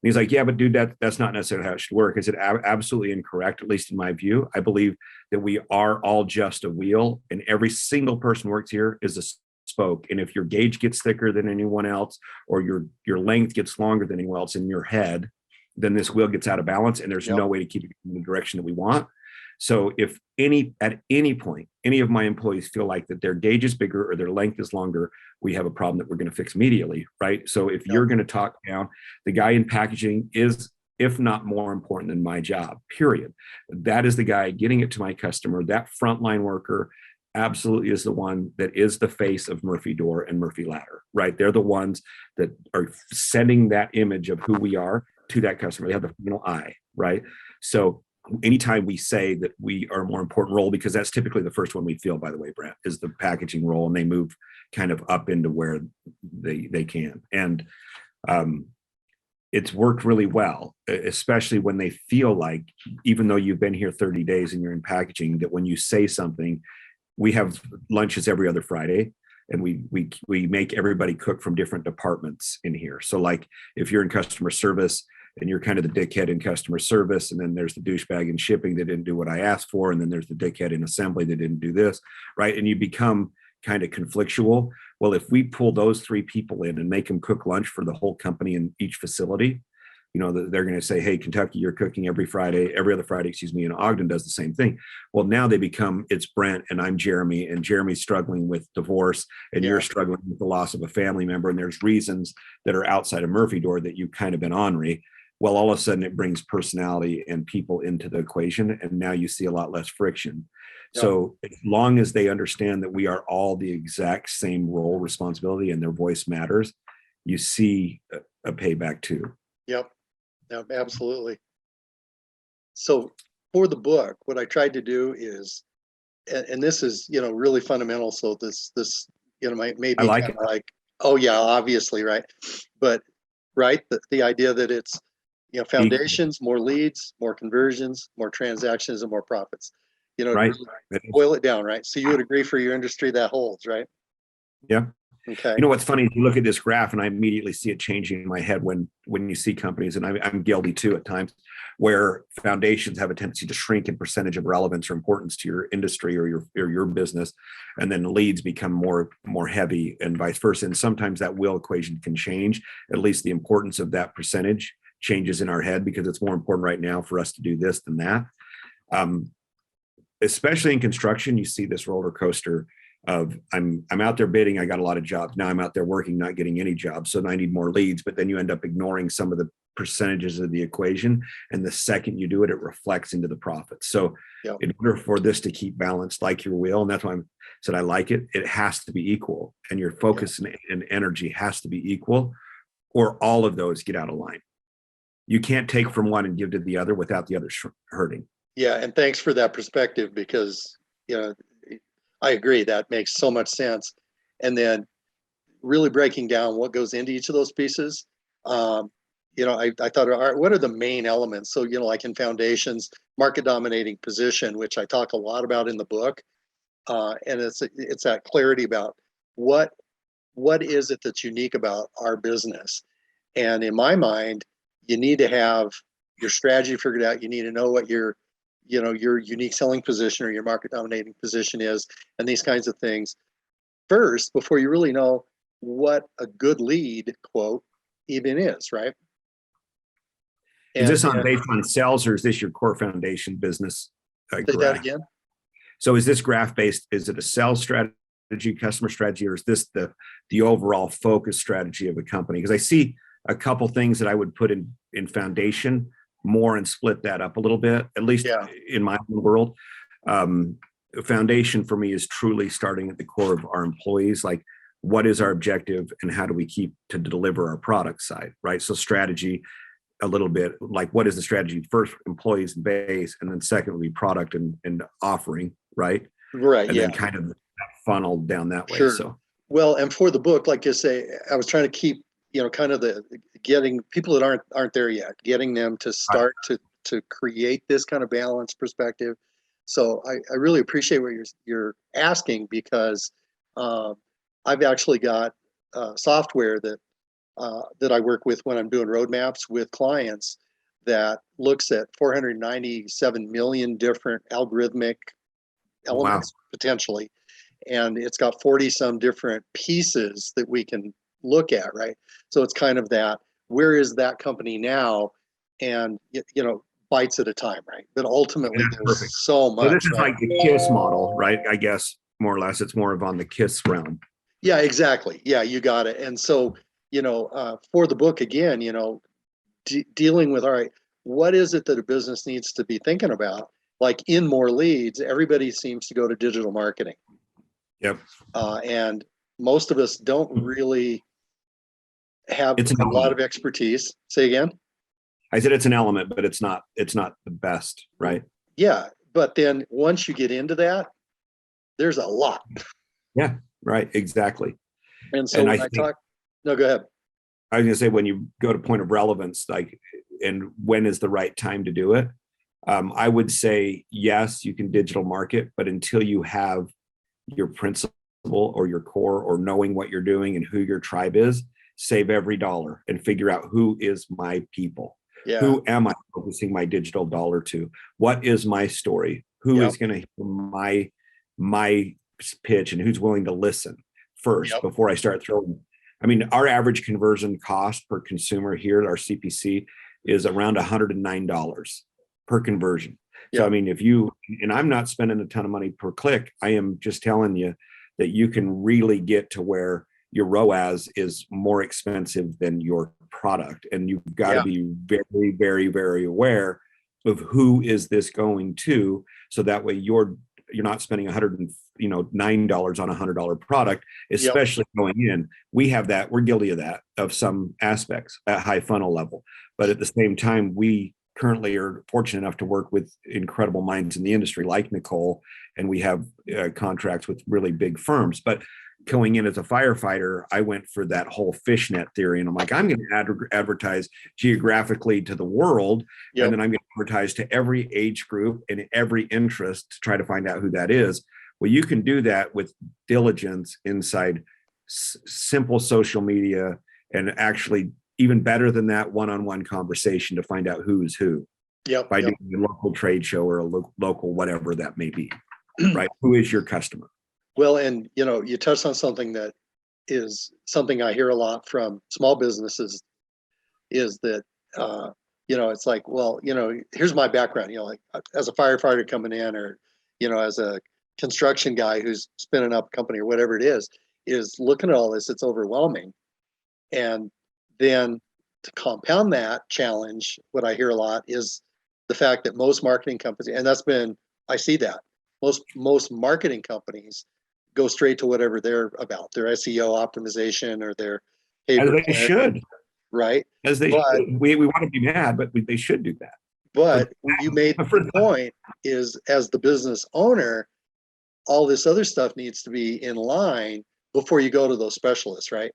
he's like, yeah, but dude, that's not necessarily how it should work. I said, absolutely incorrect, at least in my view. I believe that we are all just a wheel, and every single person who works here is a spoke. And if your gauge gets thicker than anyone else, or your length gets longer than anyone else in your head, then this wheel gets out of balance, and there's no way to keep it in the direction that we want. So if at any point, any of my employees feel like that their gauge is bigger or their length is longer, we have a problem that we're going to fix immediately, right? So if you're going to talk down, the guy in packaging is, if not more important than my job, period. That is the guy getting it to my customer. That frontline worker absolutely is the one that is the face of Murphy Door and Murphy Ladder, right? They're the ones that are sending that image of who we are to that customer. They have the final eye, right? So anytime we say that we are a more important role, because that's typically the first one we feel, by the way, Brent, is the packaging role, and they move kind of up into where they can. And it's worked really well, especially when they feel like, even though you've been here 30 days and you're in packaging, that when you say something, we have lunches every other Friday, and we make everybody cook from different departments in here. So like if you're in customer service, and you're kind of the dickhead in customer service, and then there's the douchebag in shipping that didn't do what I asked for, and then there's the dickhead in assembly that didn't do this, right? And you become kind of conflictual. Well, if we pull those three people in and make them cook lunch for the whole company in each facility, they're going to say, hey, Kentucky, you're cooking every other Friday, and Ogden does the same thing. Well, now they become, it's Brent and I'm Jeremy, and Jeremy's struggling with divorce, and you're struggling with the loss of a family member, and there's reasons that are outside of Murphy Door that you've kind of been ornery. Well, all of a sudden it brings personality and people into the equation, and now you see a lot less friction. Yep. So as long as they understand that we are all the exact same role, responsibility, and their voice matters, you see a payback too. Yep, absolutely. So for the book, what I tried to do is, and this is, really fundamental. So this, might maybe like oh yeah, obviously, right. But right, the idea that it's, foundations, more leads, more conversions, more transactions, and more profits. Right. Really boil it down, right? So you would agree for your industry that holds, right? Yeah. Okay. What's funny? You look at this graph, and I immediately see it changing in my head when you see companies, and I'm guilty too at times, where foundations have a tendency to shrink in percentage of relevance or importance to your industry or your business, and then leads become more heavy, and vice versa. And sometimes that will equation can change. At least the importance of that percentage changes in our head, because it's more important right now for us to do this than that. Especially in construction, you see this roller coaster of I'm out there bidding, I got a lot of jobs. Now I'm out there working, not getting any jobs. So I need more leads, but then you end up ignoring some of percentages of the equation. And the second you do it, it reflects into the profits. So Yep. in order for this to keep balanced like your wheel, and that's why I said I like it, it has to be equal. And your focus and energy has to be equal, or all of those get out of line. You can't take from one and give to the other without the other hurting. Yeah, and thanks for that perspective, because I agree, that makes so much sense. And then really breaking down what goes into each of those pieces. I thought, all right, what are the main elements? So, like in foundations, market dominating position, which I talk a lot about in the book. And it's that clarity about what is it that's unique about our business. And in my mind, you need to have your strategy figured out. You need to know what your unique selling position or your market dominating position is, and these kinds of things first, before you really know what a good lead quote even is, right? Is this based on sales, or is this your core foundation business? Say that again. So is this graph based? Is it a sales strategy, customer strategy, or is this the overall focus strategy of a company? Because I see a couple things that I would put in foundation more and split that up a little bit, at least in my world. Foundation for me is truly starting at the core of our employees. Like, what is our objective and how do we keep to deliver our product side, right? So strategy, a little bit like, what is the strategy? First, employees and base, and then second would be product and offering, right? Right. And then kind of funnel down that way. Sure. So, well, and for the book, like you say, I was trying to keep, kind of getting people that aren't there yet, getting them to start to create this kind of balanced perspective. So I really appreciate what you're asking, because I've actually got software that I work with when I'm doing roadmaps with clients that looks at 497 million different algorithmic elements potentially. And it's got 40 some different pieces that we can look at, right? So it's kind of that, where is that company now? And, bites at a time, right? But ultimately there's so much. So this is like the KISS model, right? I guess more or less it's more of on the KISS realm. Yeah, exactly. Yeah, you got it. And so, for the book again, dealing with, all right, what is it that a business needs to be thinking about? Like in more leads, everybody seems to go to digital marketing. Yep. And most of us don't really have a lot of expertise. Say again? I said it's an element, but it's not the best, right? Yeah. But then once you get into that, there's a lot. Yeah, right. Exactly. And so when I talk, no, go ahead. I was going to say, when you go to point of relevance, like, and when is the right time to do it? I would say, yes, you can digital market, but until you have your principle or your core or knowing what you're doing and who your tribe is, save every dollar and figure out who is my people. Yeah. Who am I focusing my digital dollar to? What is my story? Who is going to hear my pitch, and who's willing to listen first before I start throwing? I mean, our average conversion cost per consumer here at our CPC is around $109 per conversion. So, I mean, and I'm not spending a ton of money per click. I am just telling you that you can really get to where your ROAS is more expensive than your product. And you've got to be very, very, very aware of who is this going to, so that way you're not spending $9 on $100 product, especially going in. We have that. We're guilty of that, of some aspects at high funnel level. But at the same time, we currently are fortunate enough to work with incredible minds in the industry like Nicole, and we have contracts with really big firms. But going in as a firefighter, I went for that whole fishnet theory, and I'm like, I'm going to advertise geographically to the world, and then I'm going to advertise to every age group and every interest to try to find out who that is. Well, you can do that with diligence inside simple social media, and actually even better than that, one-on-one conversation to find out who is who. By doing a local trade show or a local whatever that may be, right? Who is your customer? Well, and you touched on something that is something I hear a lot from small businesses, is that it's like, well, here's my background, like as a firefighter coming in, or as a construction guy who's spinning up a company or whatever it is looking at all this, it's overwhelming. And then to compound that challenge, what I hear a lot is the fact that most marketing companies, and I see that most marketing companies go straight to whatever they're about, their SEO optimization or their As they should, right? as they should. We want to be mad, but they should do that. But you made the point is, as the business owner, all this other stuff needs to be in line before you go to those specialists, right?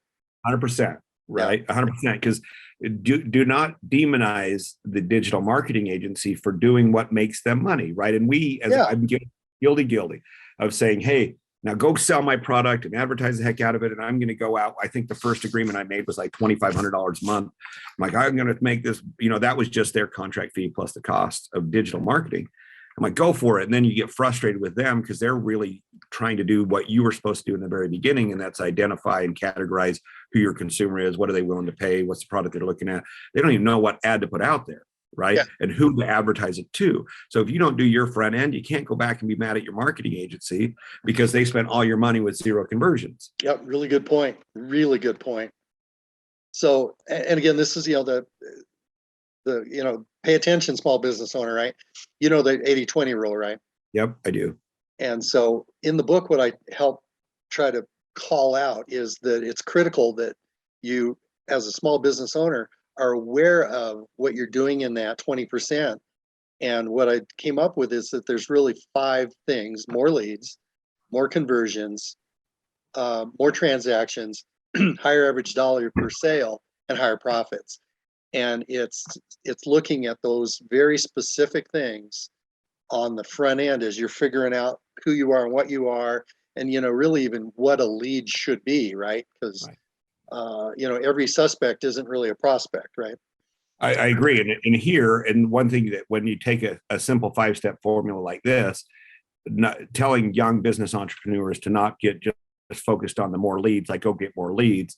100%, right? 100%. Because do not demonize the digital marketing agency for doing what makes them money, right? And I'm guilty of saying, hey, now go sell my product and advertise the heck out of it. And I'm going to go out. I think the first agreement I made was like $2,500 a month. I'm like, I'm going to make this, that was just their contract fee plus the cost of digital marketing. I'm like, go for it. And then you get frustrated with them because they're really trying to do what you were supposed to do in the very beginning. And that's identify and categorize who your consumer is. What are they willing to pay? What's the product they're looking at? They don't even know what ad to put out there, right? Yeah. And who to advertise it to. So if you don't do your front end, you can't go back and be mad at your marketing agency because they spent all your money with zero conversions. Yep. Really good point. Really good point. So, and again, this is, the pay attention, small business owner, right? The 80-20 rule, right? Yep, I do. And so in the book, what I help try to call out is that it's critical that you, as a small business owner, are aware of what you're doing in that 20%. And what I came up with is that there's really 5 things: more leads, more conversions, more transactions, higher average dollar per sale, and higher profits. And it's looking at those very specific things on the front end as you're figuring out who you are and what you are, and really even what a lead should be, right? Because every suspect isn't really a prospect, right? I agree. And one thing that when you take a simple 5-step formula like this, telling young business entrepreneurs to not get just focused on the more leads, like go get more leads,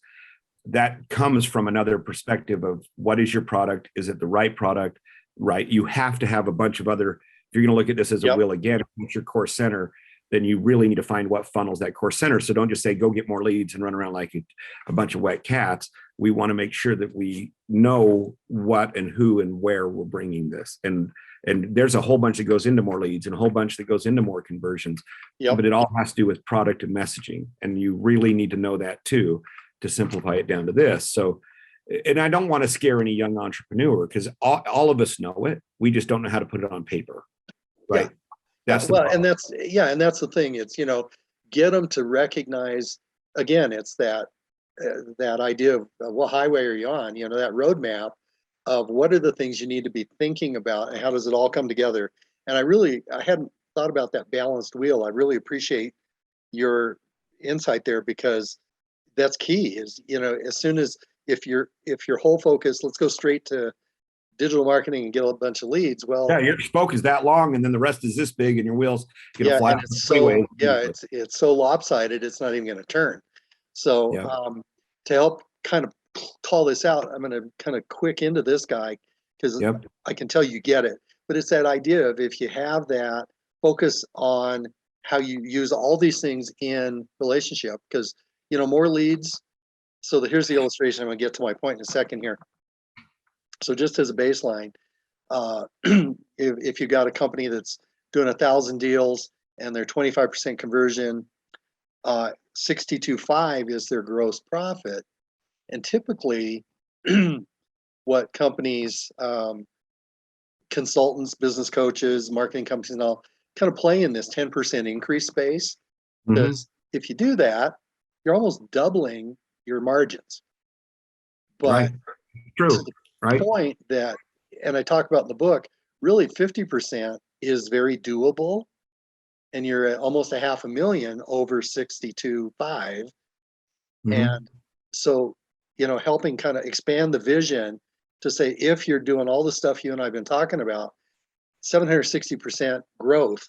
that comes from another perspective of what is your product? Is it the right product? Right? You have to have a bunch of other, if you're going to look at this as a wheel again, if it's your core center, then you really need to find what funnels that core center. So don't just say, go get more leads and run around like a bunch of wet cats. We want to make sure that we know what and who and where we're bringing this. And there's a whole bunch that goes into more leads and a whole bunch that goes into more conversions, but it all has to do with product and messaging. And you really need to know that too, to simplify it down to this. So, and I don't want to scare any young entrepreneur because all of us know it. We just don't know how to put it on paper. Right. Yeah. And that's the thing. It's, get them to recognize, again, it's that idea of what highway are you on, that roadmap of what are the things you need to be thinking about and how does it all come together. And I hadn't thought about that balanced wheel. I really appreciate your insight there, because that's key is, as soon as, if your whole focus, let's go straight to digital marketing and get a bunch of leads. Well, yeah, your spoke is that long and then the rest is this big and your wheels gonna fly. It's so lopsided, it's not even going to turn. So to help kind of call this out, I'm going to kind of quick into this guy because I can tell you get it. But it's that idea of, if you have that focus on how you use all these things in relationship, because more leads. So here's the illustration. I'm going to get to my point in a second here. So just as a baseline, if you got a company that's doing 1,000 deals and they're 25% conversion, 62.5 is their gross profit. And typically what companies, consultants, business coaches, marketing companies and all kind of play in this 10% increase space. Because if you do that, you're almost doubling your margins. But true. To the point that, and I talk about in the book, really 50% is very doable, and you're at almost $500,000 over 62.5. And so, helping kind of expand the vision to say, if you're doing all the stuff you and I've been talking about, 760% growth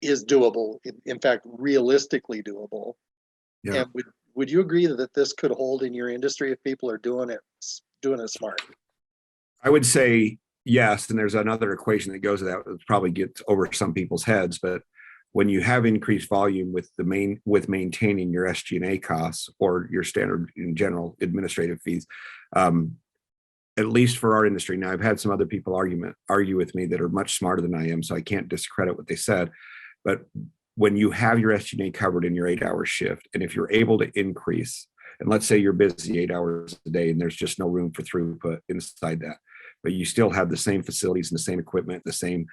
is doable. In fact, realistically doable. And would you agree that this could hold in your industry if people are doing it smart? I would say yes. And there's another equation that goes to that probably gets over some people's heads. But when you have increased volume with maintaining your SG&A costs or your standard in general administrative fees, at least for our industry. Now, I've had some other people argue with me that are much smarter than I am, so I can't discredit what they said. But when you have your SG&A covered in your 8-hour shift, and if you're able to increase, and let's say you're busy 8 hours a day and there's just no room for throughput inside that, but you still have the same facilities and the same equipment, the same,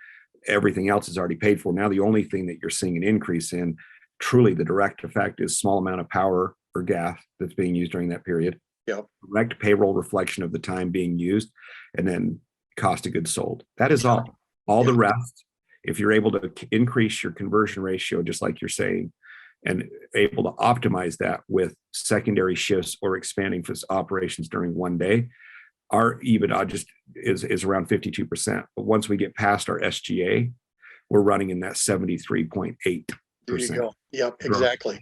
everything else is already paid for. Now, the only thing that you're seeing an increase in, truly the direct effect, is small amount of power or gas that's being used during that period. Yep. Direct payroll reflection of the time being used, and then cost of goods sold. That is all. All the rest, if you're able to increase your conversion ratio, just like you're saying, and able to optimize that with secondary shifts or expanding operations during one day, our EBITDA just is around 52%. But once we get past our SGA, we're running in that 73.8%. There you go. Yep, exactly.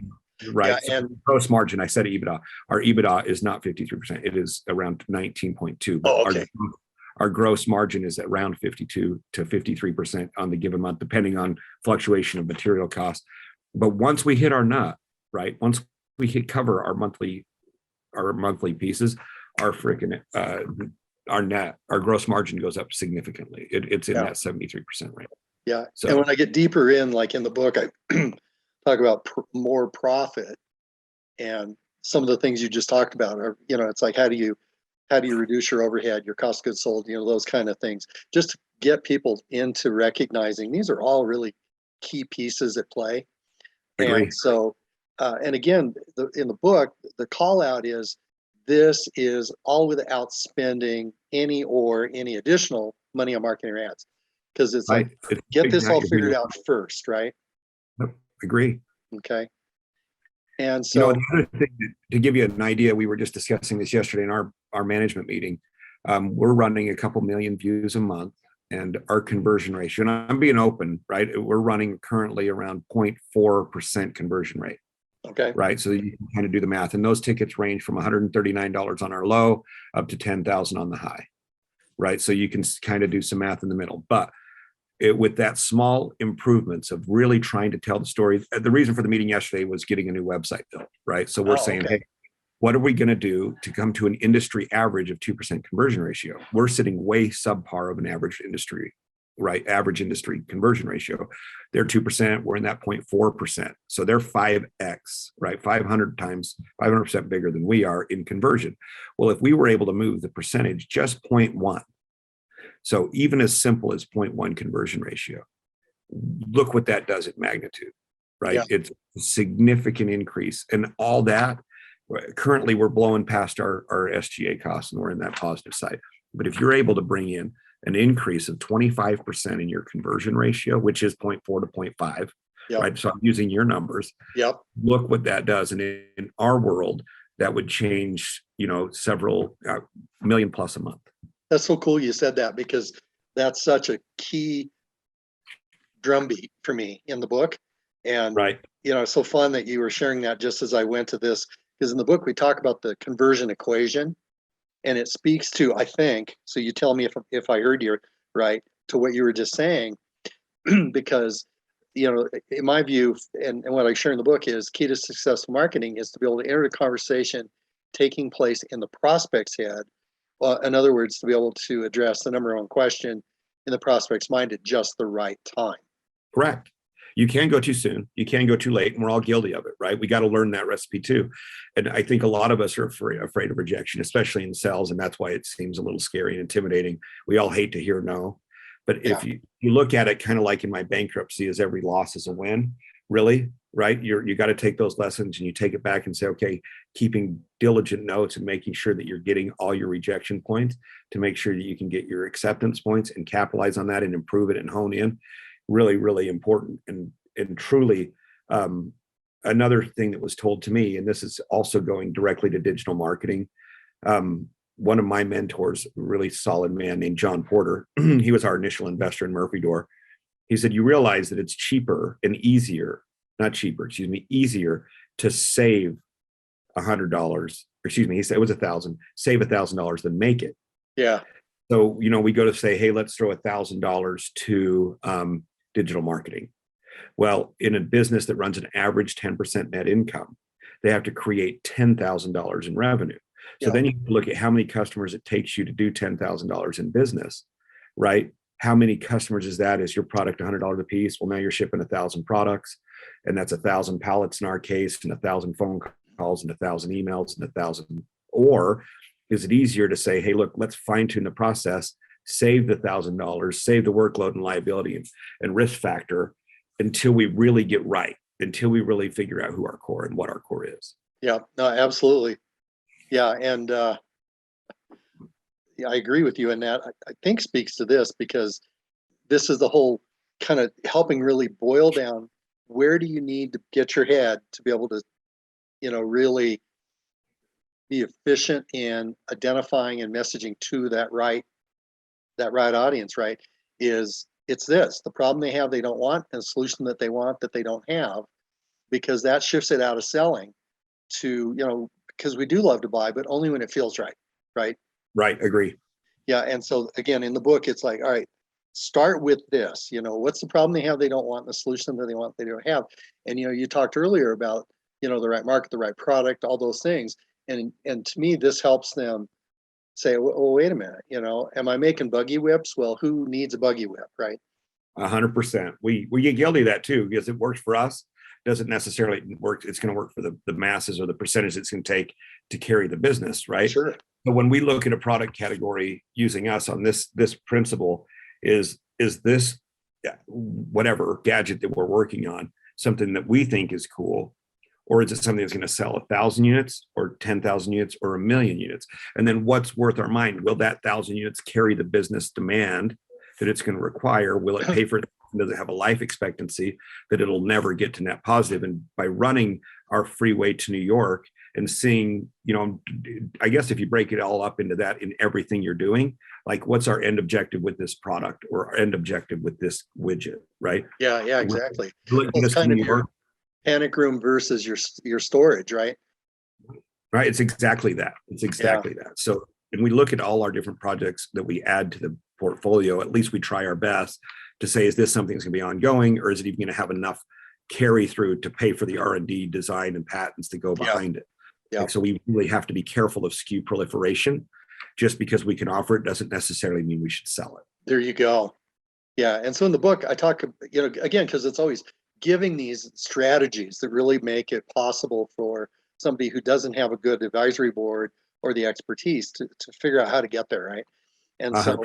Right. Yeah, So and gross margin, I said EBITDA. Our EBITDA is not 53%. It is around 19.2. oh, okay. Our gross margin is around 52 to 53% on the given month, depending on fluctuation of material costs. But once we hit our nut, right? Once we cover our monthly pieces, our freaking our gross margin goes up significantly. It's in that 73% range. Yeah. So, and when I get deeper in, like in the book, I talk about more profit, and some of the things you just talked about are, it's like, how do you reduce your overhead, your cost of goods sold, those kind of things, just to get people into recognizing these are all really key pieces at play. Agree. And so, and again, in the book, the call out is, this is all without spending any additional money on marketing or ads. Because it's like, get this all figured out first, right? Agree. Okay. And so, the other thing, to give you an idea, we were just discussing this yesterday in our management meeting. We're running a couple million views a month, and our conversion ratio, and I'm being open, right? We're running currently around 0.4% conversion rate. Okay. Right. So you can kind of do the math, and those tickets range from $139 on our low up to $10,000 on the high. Right. So you can kind of do some math in the middle, but with that small improvements of really trying to tell the story. The reason for the meeting yesterday was getting a new website built. Right. So we're saying, hey, what are we going to do to come to an industry average of 2% conversion ratio? We're sitting way subpar of an average industry, right? Average industry conversion ratio. They're 2%. We're in that 0.4%. So they're 5x, right? 500% bigger than we are in conversion. Well, if we were able to move the percentage just 0.1, so even as simple as 0.1 conversion ratio, look what that does at magnitude, right? Yeah. It's a significant increase, and all that. Currently, we're blowing past our SGA costs, and we're in that positive side. But if you're able to bring in an increase of 25% in your conversion ratio, which is 0.4 to 0.5, right? So I'm using your numbers. Yep. Look what that does. And in our world, that would change, several million plus a month. That's so cool you said that, because that's such a key drumbeat for me in the book. And, right. It's so fun that you were sharing that just as I went to this, because in the book, we talk about the conversion equation. And it speaks to, I think, so you tell me if I heard you right, to what you were just saying, because, in my view, and what I share in the book is, key to successful marketing is to be able to enter a conversation taking place in the prospect's head. In other words, to be able to address the number one question in the prospect's mind at just the right time. Correct. You can go too soon. You can go too late, and we're all guilty of it, right? We got to learn that recipe too. And I think a lot of us are afraid of rejection, especially in sales, and that's why it seems a little scary and intimidating. We all hate to hear no. But if you look at it kind of like in my bankruptcy, as every loss is a win, really, right? You got to take those lessons and you take it back and say, okay, keeping diligent notes and making sure that you're getting all your rejection points to make sure that you can get your acceptance points and capitalize on that and improve it and hone in. Really, really important. And truly, another thing that was told to me, and this is also going directly to digital marketing. One of my mentors, a really solid man named John Porter, he was our initial investor in Murphy Door. He said, you realize that it's cheaper and easier, easier to save $100. Excuse me, he said it was $1,000, save $1,000 than make it. Yeah. So, we go to say, hey, let's throw $1,000 to digital marketing. Well, in a business that runs an average 10% net income, they have to create $10,000 in revenue. So then you look at how many customers it takes you to do $10,000 in business, right? How many customers is that? Is your product $100 a piece? Well, now you're shipping 1,000 products, and that's 1,000 pallets in our case, and 1,000 phone calls, and 1,000 emails, and 1,000. Or is it easier to say, hey, look, let's fine tune the process, save the $1,000, save the workload and liability and risk factor until we really get right, until we really figure out who our core and what our core is. Yeah, no, absolutely. Yeah, and yeah, I agree with you in that. I think speaks to this, because this is the whole kind of helping really boil down, where do you need to get your head to be able to, really be efficient in identifying and messaging to that right audience, right? It's this, the problem they have, they don't want, and the solution that they want that they don't have, because that shifts it out of selling to, because we do love to buy, but only when it feels right. Right, agree. Yeah, and so again, in the book, it's like, all right, start with this. What's the problem they have they don't want, and the solution that they want they don't have. And you talked earlier about the right market, the right product, all those things. And to me, this helps them say, well, wait a minute, am I making buggy whips? Well, who needs a buggy whip, right? 100%. We get guilty of that too, because it works for us. Doesn't necessarily work. It's going to work for the masses, or the percentage it's going to take to carry the business, right? Sure. But when we look at a product category using us on this principle, is this whatever gadget that we're working on something that we think is cool, or is it something that's going to sell 1,000 units or 10,000 units or 1,000,000 units? And then what's worth our mind? Will that 1,000 units carry the business demand that it's going to require? Will it pay for it? Does it have a life expectancy that it'll never get to net positive? And by running our freeway to New York and seeing, I guess if you break it all up into that in everything you're doing, like what's our end objective with this product, or our end objective with this widget, right? Yeah, exactly. Well, it's kind of your panic room versus your storage, right? Right. It's exactly that. That. So, and we look at all our different projects that we add to the portfolio, at least we try our best to say, is this something that's going to be ongoing, or is it even going to have enough carry through to pay for the R&D, design, and patents to go behind it? Like, so we really have to be careful of SKU proliferation. Just because we can offer it doesn't necessarily mean we should sell it. There you go. Yeah. And so in the book, I talk, again, because it's always giving these strategies that really make it possible for somebody who doesn't have a good advisory board or the expertise to figure out how to get there, right? And so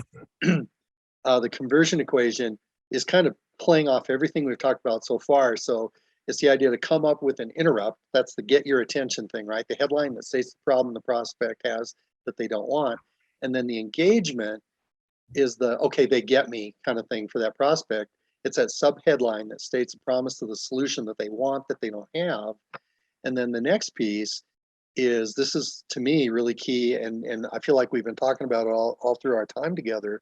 the conversion equation is kind of playing off everything we've talked about so far. So it's the idea to come up with an interrupt. That's the get your attention thing, right? The headline that states the problem the prospect has that they don't want. And then the engagement is the, okay, they get me kind of thing for that prospect. It's that subheadline that states a promise to the solution that they want that they don't have. And then the next piece is, this is to me really key, and I feel like we've been talking about it all through our time together,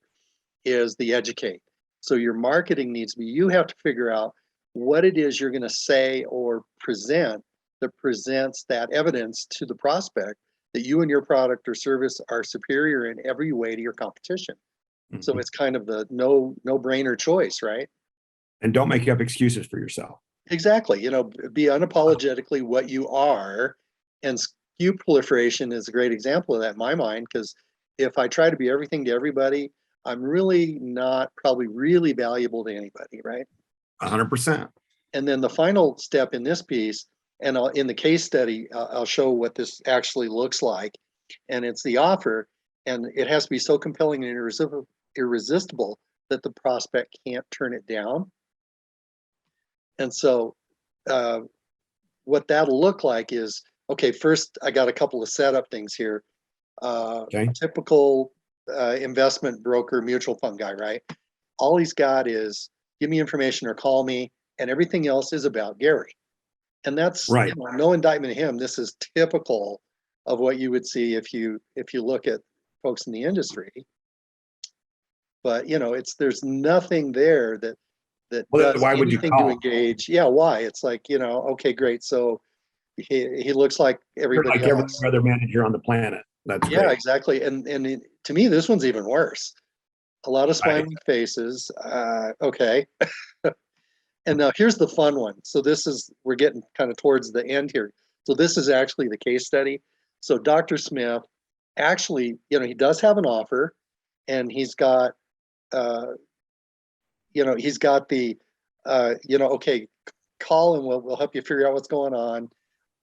is the educate. So your marketing needs to be, you have to figure out what it is you're going to say or present that presents that evidence to the prospect that you and your product or service are superior in every way to your competition. Mm-hmm. So it's kind of the no-brainer choice, right? And don't make up excuses for yourself. Exactly. Be unapologetically what you are. And SKU proliferation is a great example of that in my mind, because if I try to be everything to everybody, I'm really not probably really valuable to anybody, right? 100%. And then the final step in this piece, and in the case study, I'll show what this actually looks like. And it's the offer, and it has to be so compelling and irresistible that the prospect can't turn it down. And so what that'll look like is, okay, first I got a couple of setup things here. Typical investment broker, mutual fund guy, right? All he's got is give me information or call me, and everything else is about Gary. And that's right. No indictment of him. This is typical of what you would see if you look at folks in the industry. But there's nothing there that does why would anything you call? To engage. Yeah, why? It's like, okay, great. So he looks like everybody like else. Every other manager on the planet. That's yeah, great. Exactly. And to me, this one's even worse. A lot of smiling faces. Okay. And now here's the fun one. So we're getting kind of towards the end here. So this is actually the case study. So Dr. Smith actually, he does have an offer, and he's got, he's got the, okay, call and we'll help you figure out what's going on.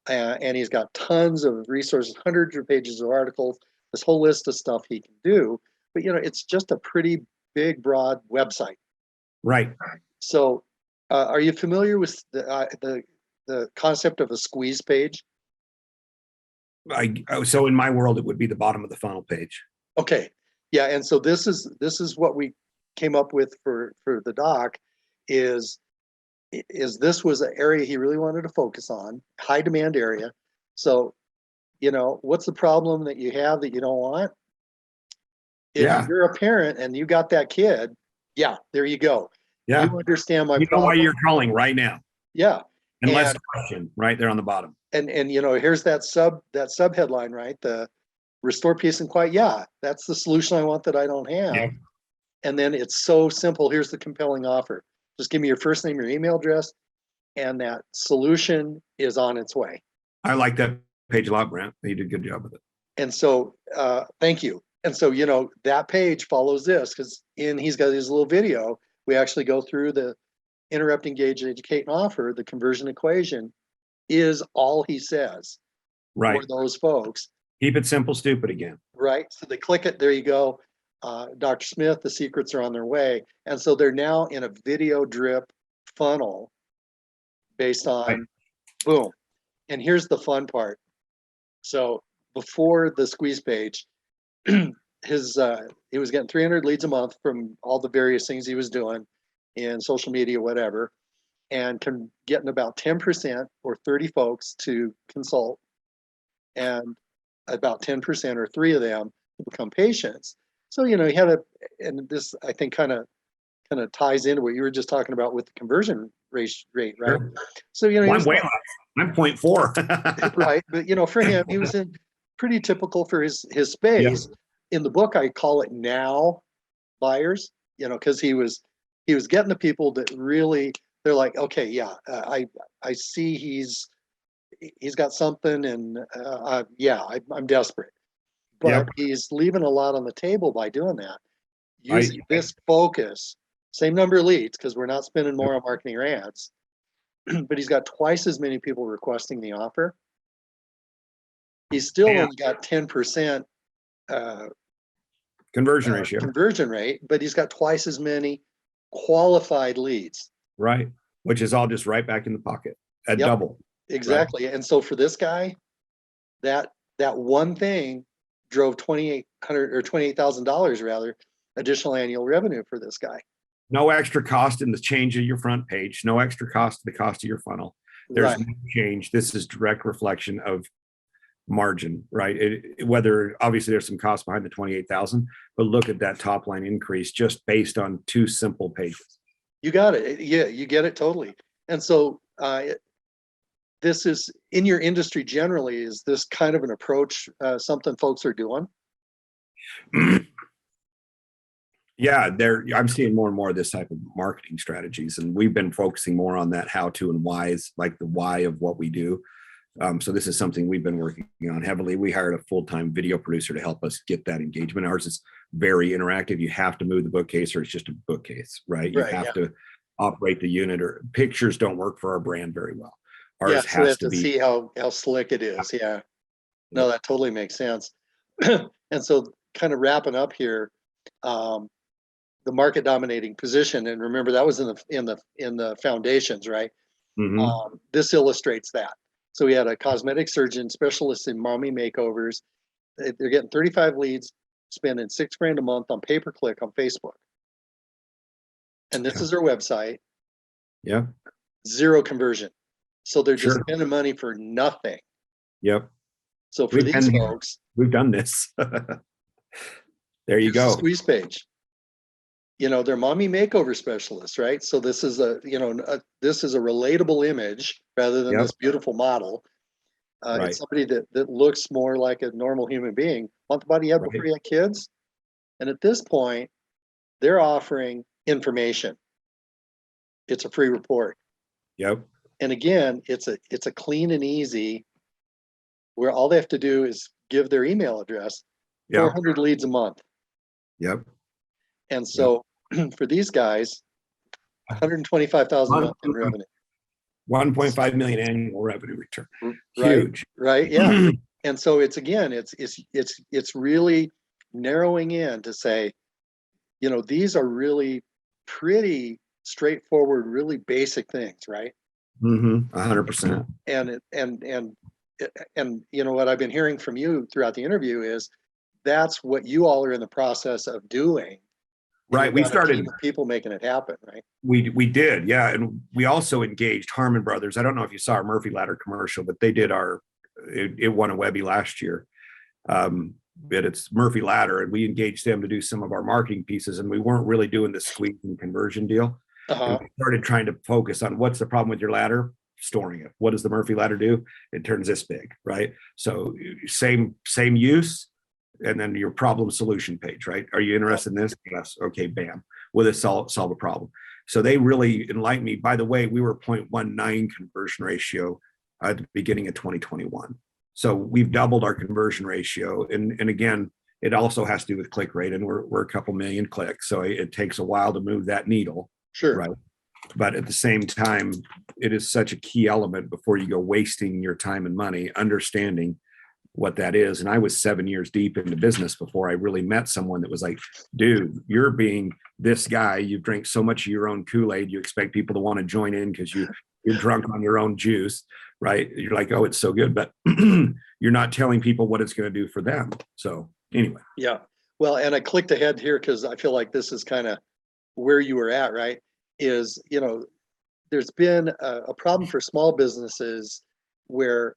And he's got tons of resources, hundreds of pages of articles, this whole list of stuff he can do. But it's just a pretty big, broad website. Right. So, are you familiar with the concept of a squeeze page? So in my world, it would be the bottom of the funnel page. Okay, yeah, and so this is what we came up with for the doc. Is this was an area he really wanted to focus on, high demand area. So, what's the problem that you have that you don't want? If you're a parent and you got that kid, yeah, there you go. Yeah. You understand my You know problem. why you're calling right now. Yeah. And less question right there on the bottom. And here's that sub headline, right? The restore peace and quiet. Yeah, that's the solution I want that I don't have. Yeah. And then it's so simple. Here's the compelling offer. Just give me your first name, your email address, and that solution is on its way. I like that page a lot, Brent. You did a good job with it. And so, thank you. And so, that page follows this, because he's got his little video. We actually go through the interrupt, engage, educate, and offer. The conversion equation is all he says Right. for those folks. Keep it simple, stupid again. Right. So they click it. There you go. Dr. Smith, the secrets are on their way. And so they're now in a video drip funnel based on boom. And here's the fun part. So before the squeeze page, he was getting 300 leads a month from all the various things he was doing in social media, whatever, and getting about 10% or 30 folks to consult, and about 10% or 3 of them to become patients. So, he had and this I think kind of ties into what you were just talking about with the conversion rate, right? Sure. So, I'm way less. I'm 0.4. right. But, for him, he was in pretty typical for his space. Yeah. In the book, I call it now buyers, because he was getting the people that really, they're like, okay, yeah, I see he's got something, and I'm desperate. But he's leaving a lot on the table by doing that. Using this focus, same number of leads, because we're not spending more on marketing or ads, but he's got twice as many people requesting the offer. He's still only got 10% conversion ratio, conversion rate, but he's got twice as many qualified leads. Right, which is all just right back in the pocket at double. Exactly. Right? And so for this guy, that one thing drove $2,800 or $28,000 rather additional annual revenue for this guy. No extra cost in the change of your front page. No extra cost to the cost of your funnel. There's no change. This is direct reflection of margin, right? Whether obviously there's some cost behind the 28,000, but look at that top line increase just based on 2 simple pages. You got it. Yeah, you get it totally. And so this is in your industry generally. Is this kind of an approach something folks are doing? Yeah, I'm seeing more and more of this type of marketing strategies, and we've been focusing more on that how to and whys, like the why of what we do. So this is something we've been working on heavily. We hired a full-time video producer to help us get that engagement. Ours is very interactive. You have to move the bookcase or it's just a bookcase, right? You have to operate the unit, or pictures don't work for our brand very well. Ours has to be. See how slick it is. Yeah. No, that totally makes sense. And so kind of wrapping up here, the market dominating position. And remember that was in the foundations, right? Mm-hmm. This illustrates that. So we had a cosmetic surgeon specialist in mommy makeovers. They're getting 35 leads, spending $6,000 a month on pay-per-click on Facebook. And this is their website. Yeah. 0 conversion. So they're just spending money for nothing. Yep. So for these folks, we've done this. There you go. Squeeze page. They're mommy makeover specialists, right? So this is this is a relatable image rather than this beautiful model. It's somebody that looks more like a normal human being. Want the body you had before you had kids? And at this point, they're offering information. It's a free report. Yep. And again, it's a clean and easy where all they have to do is give their email address, Yep. 400 leads a month. Yep. And so for these guys, 125,000 a month in revenue. 1.5 million annual revenue return. Right, Huge. right, yeah. And so it's really narrowing in to say, you know, these are really pretty straightforward, really basic things, right? 100%. And you know what I've been hearing from you throughout the interview is that's what you all are in the process of doing. Right. We started a team of people making it happen, right? We did, yeah. And we also engaged Harmon Brothers. I don't know if you saw our Murphy Ladder commercial, but they did it won a Webby last year. But it's Murphy Ladder, and we engaged them to do some of our marketing pieces, and we weren't really doing the squeeze and conversion deal. And we started trying to focus on what's the problem with your ladder, storing it. What does the Murphy Ladder do? It turns this big, right? So same use, and then your problem solution page, right? Are you interested in this? Yes. Okay, bam. Will this solve a problem? So they really enlightened me. By the way, we were 0.19 conversion ratio at the beginning of 2021. So we've doubled our conversion ratio. And again, it also has to do with click rate, and we're a couple million clicks. So it takes a while to move that needle. Sure. Right. But at the same time, it is such a key element before you go wasting your time and money, understanding what that is. And I was 7 years deep into business before I really met someone that was like, dude, you're being this guy. You drink so much of your own Kool-Aid. You expect people to want to join in because you're drunk on your own juice, right? You're like, oh, it's so good, but you're not telling people what it's going to do for them. So anyway. Yeah. Well, and I clicked ahead here because I feel like this is kind of where you were at, right? Is, you know, there's been a problem for small businesses where,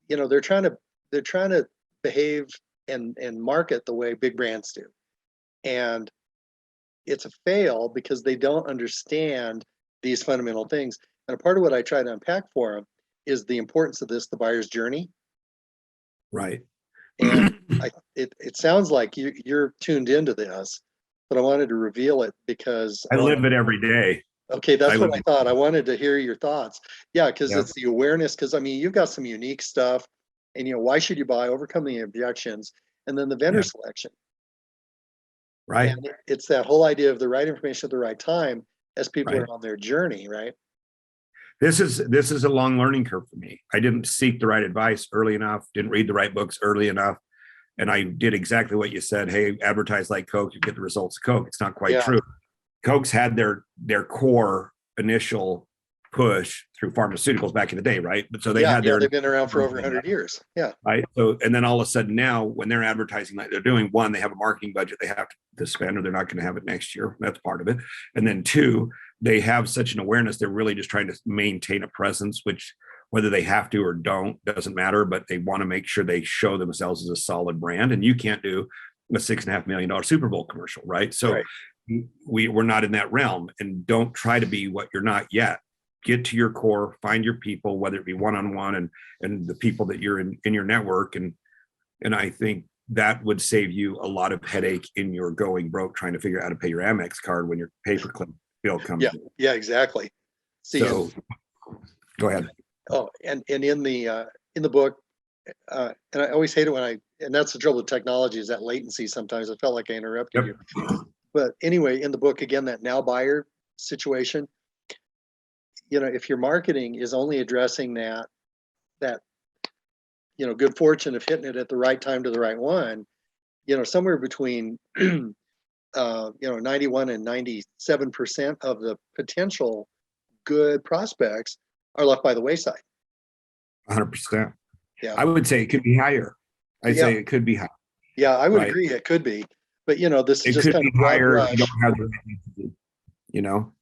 you know, they're trying to behave and market the way big brands do. And it's a fail because they don't understand these fundamental things. And a part of what I try to unpack for them is the importance of this, the buyer's journey. Right. And it sounds like you're tuned into this, but I wanted to reveal it because I live it every day. Okay, that's what I thought. I wanted to hear your thoughts. Yeah, because it's the awareness. Because I mean, you've got some unique stuff, and you know, why should you buy? Overcome the objections, and then the vendor selection. Right. And it's that whole idea of the right information at the right time as people are on their journey, right? This is a long learning curve for me. I didn't seek the right advice early enough, didn't read the right books early enough. And I did exactly what you said. Hey, advertise like Coke, you get the results of Coke. It's not quite true. Coke's had their core initial push through pharmaceuticals back in the day, right? But so they had they've been around for over 100 years. Yeah. Right. So, and then all of a sudden now when they're advertising like they're doing, one, they have a marketing budget they have to spend, or they're not going to have it next year. That's part of it. And then two, they have such an awareness. They're really just trying to maintain a presence, which whether they have to or don't, doesn't matter, but they want to make sure they show themselves as a solid brand. And you can't do a $6.5 million Super Bowl commercial, right? So we're not in that realm, and don't try to be what you're not yet. Get to your core, find your people, whether it be one-on-one and the people that you're in your network. And I think that would save you a lot of headache in your going broke, trying to figure out how to pay your Amex card when your pay-per-click bill comes in. Yeah, exactly. So go ahead. Oh, and in the book, and I always hate it and that's the trouble with technology, is that latency. Sometimes I felt like I interrupted you. But anyway, in the book, again, that now buyer situation, you know, if your marketing is only addressing that, you know, good fortune of hitting it at the right time to the right one, you know, somewhere between, 91 and 97% of the potential good prospects are left by the wayside. 100%. Yeah. I would say it could be higher. I'd say it could be higher. Yeah, I would agree. It could be. But, you know, this is just kind of higher. You don't have the right, you know,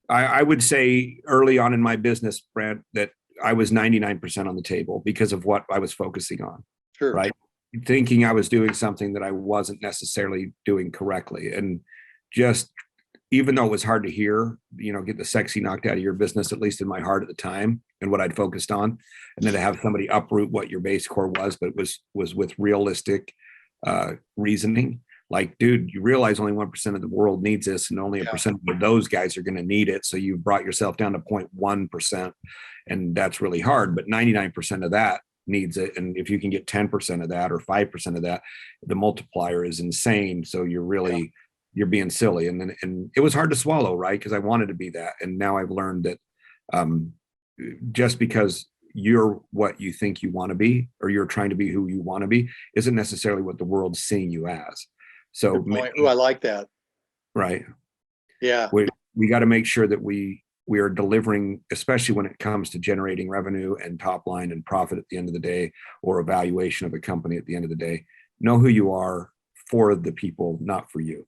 I would say early on in my business, Brent, that I was 99% on the table because of what I was focusing on. Sure. Right. Thinking I was doing something that I wasn't necessarily doing correctly. And just, even though it was hard to hear, you know, get the sexy knocked out of your business, at least in my heart at the time, and what I'd focused on, and then to have somebody uproot what your base core was, but was with realistic reasoning. Like, dude, you realize only 1% of the world needs this, and only a percent of those guys are going to need it. So you've brought yourself down to 0.1%, and that's really hard. But 99% of that needs it. And if you can get 10% of that or 5% of that, the multiplier is insane. So you're really, you're being silly. And it was hard to swallow, right? Because I wanted to be that. And now I've learned that just because you're what you think you want to be, or you're trying to be who you want to be, isn't necessarily what the world's seeing you as. So I like that. Right. Yeah. We got to make sure that we are delivering, especially when it comes to generating revenue and top line and profit at the end of the day, or evaluation of a company at the end of the day. Know who you are for the people, not for you.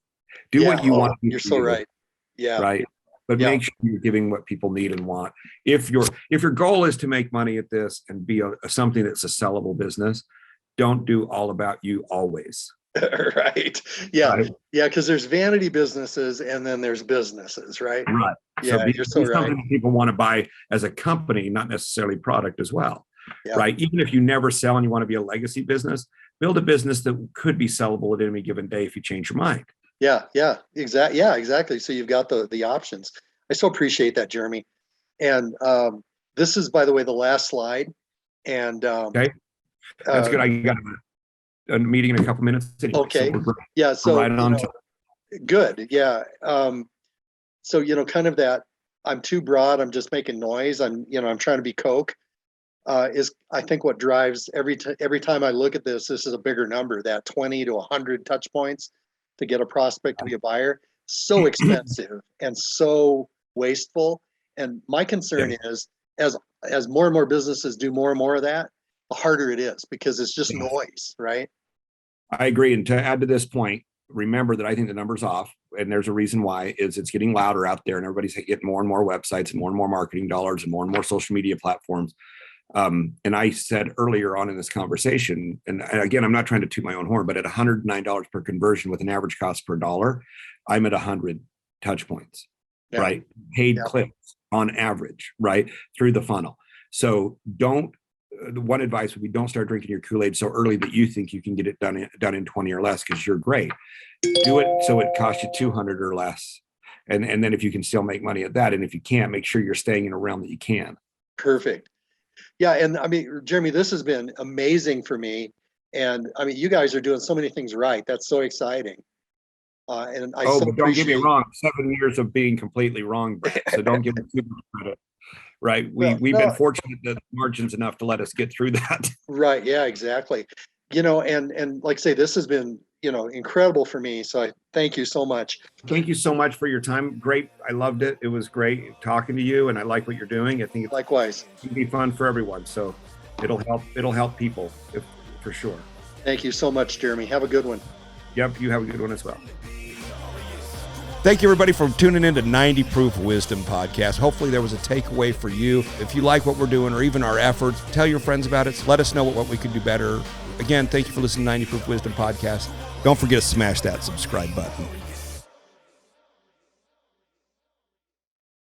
Do what you want. You're so right. Yeah. Right. But make sure you're giving what people need and want. If your goal is to make money at this and be something that's a sellable business, don't do all about you always. Right. Yeah. Right? Yeah. Because there's vanity businesses and then there's businesses, right? Right. Yeah. So You're so right. Something that people want to buy as a company, not necessarily product as well. Yeah. Right. Even if you never sell and you want to be a legacy business, build a business that could be sellable at any given day if you change your mind. Yeah. Yeah. Exactly. Yeah. Exactly. So you've got the options. I so appreciate that, Jeremy. And this is, by the way, the last slide. And okay, that's good. I got a meeting in a couple minutes. Anyway, okay. So yeah. So right on. Good. Yeah. So kind of that. I'm too broad. I'm just making noise. I'm trying to be Coke. Is I think what drives every time I look at this is a bigger number. That 20 to 100 touch points to get a prospect to be a buyer. So expensive and so wasteful. And my concern is as more and more businesses do more and more of that, the harder it is because it's just noise, right? I agree. And to add to this point, remember that I think the number's off, and there's a reason why. Is it's getting louder out there, and everybody's getting more and more websites and more marketing dollars and more social media platforms. And I said earlier on in this conversation, and again, I'm not trying to toot my own horn, but at $109 per conversion with an average cost per dollar, I'm at 100 touch points, right? Paid clicks on average, right? Through the funnel. So one advice would be don't start drinking your Kool-Aid so early that you think you can get it done in 20 or less because you're great. Do it so it costs you 200 or less. And then if you can still make money at that, and if you can't, make sure you're staying in a realm that you can. Perfect. Yeah. And I mean, Jeremy, this has been amazing for me. And I mean, you guys are doing so many things right. That's so exciting. And I but don't get me wrong, 7 years of being completely wrong, Brent, so don't give me too much credit. Right. We've been fortunate that the margin's enough to let us get through that. Right. Yeah, exactly. And like I say, this has been, incredible for me. So I thank you so much. Thank you so much for your time. Great. I loved it. It was great talking to you, and I like what you're doing. I think likewise. It'll be fun for everyone. So it'll help people for sure. Thank you so much, Jeremy. Have a good one. Yep. You have a good one as well. Thank you, everybody, for tuning in to 90 Proof Wisdom Podcast. Hopefully there was a takeaway for you. If you like what we're doing or even our efforts, tell your friends about it. Let us know what we could do better. Again, thank you for listening to 90 Proof Wisdom Podcast. Don't forget to smash that subscribe button.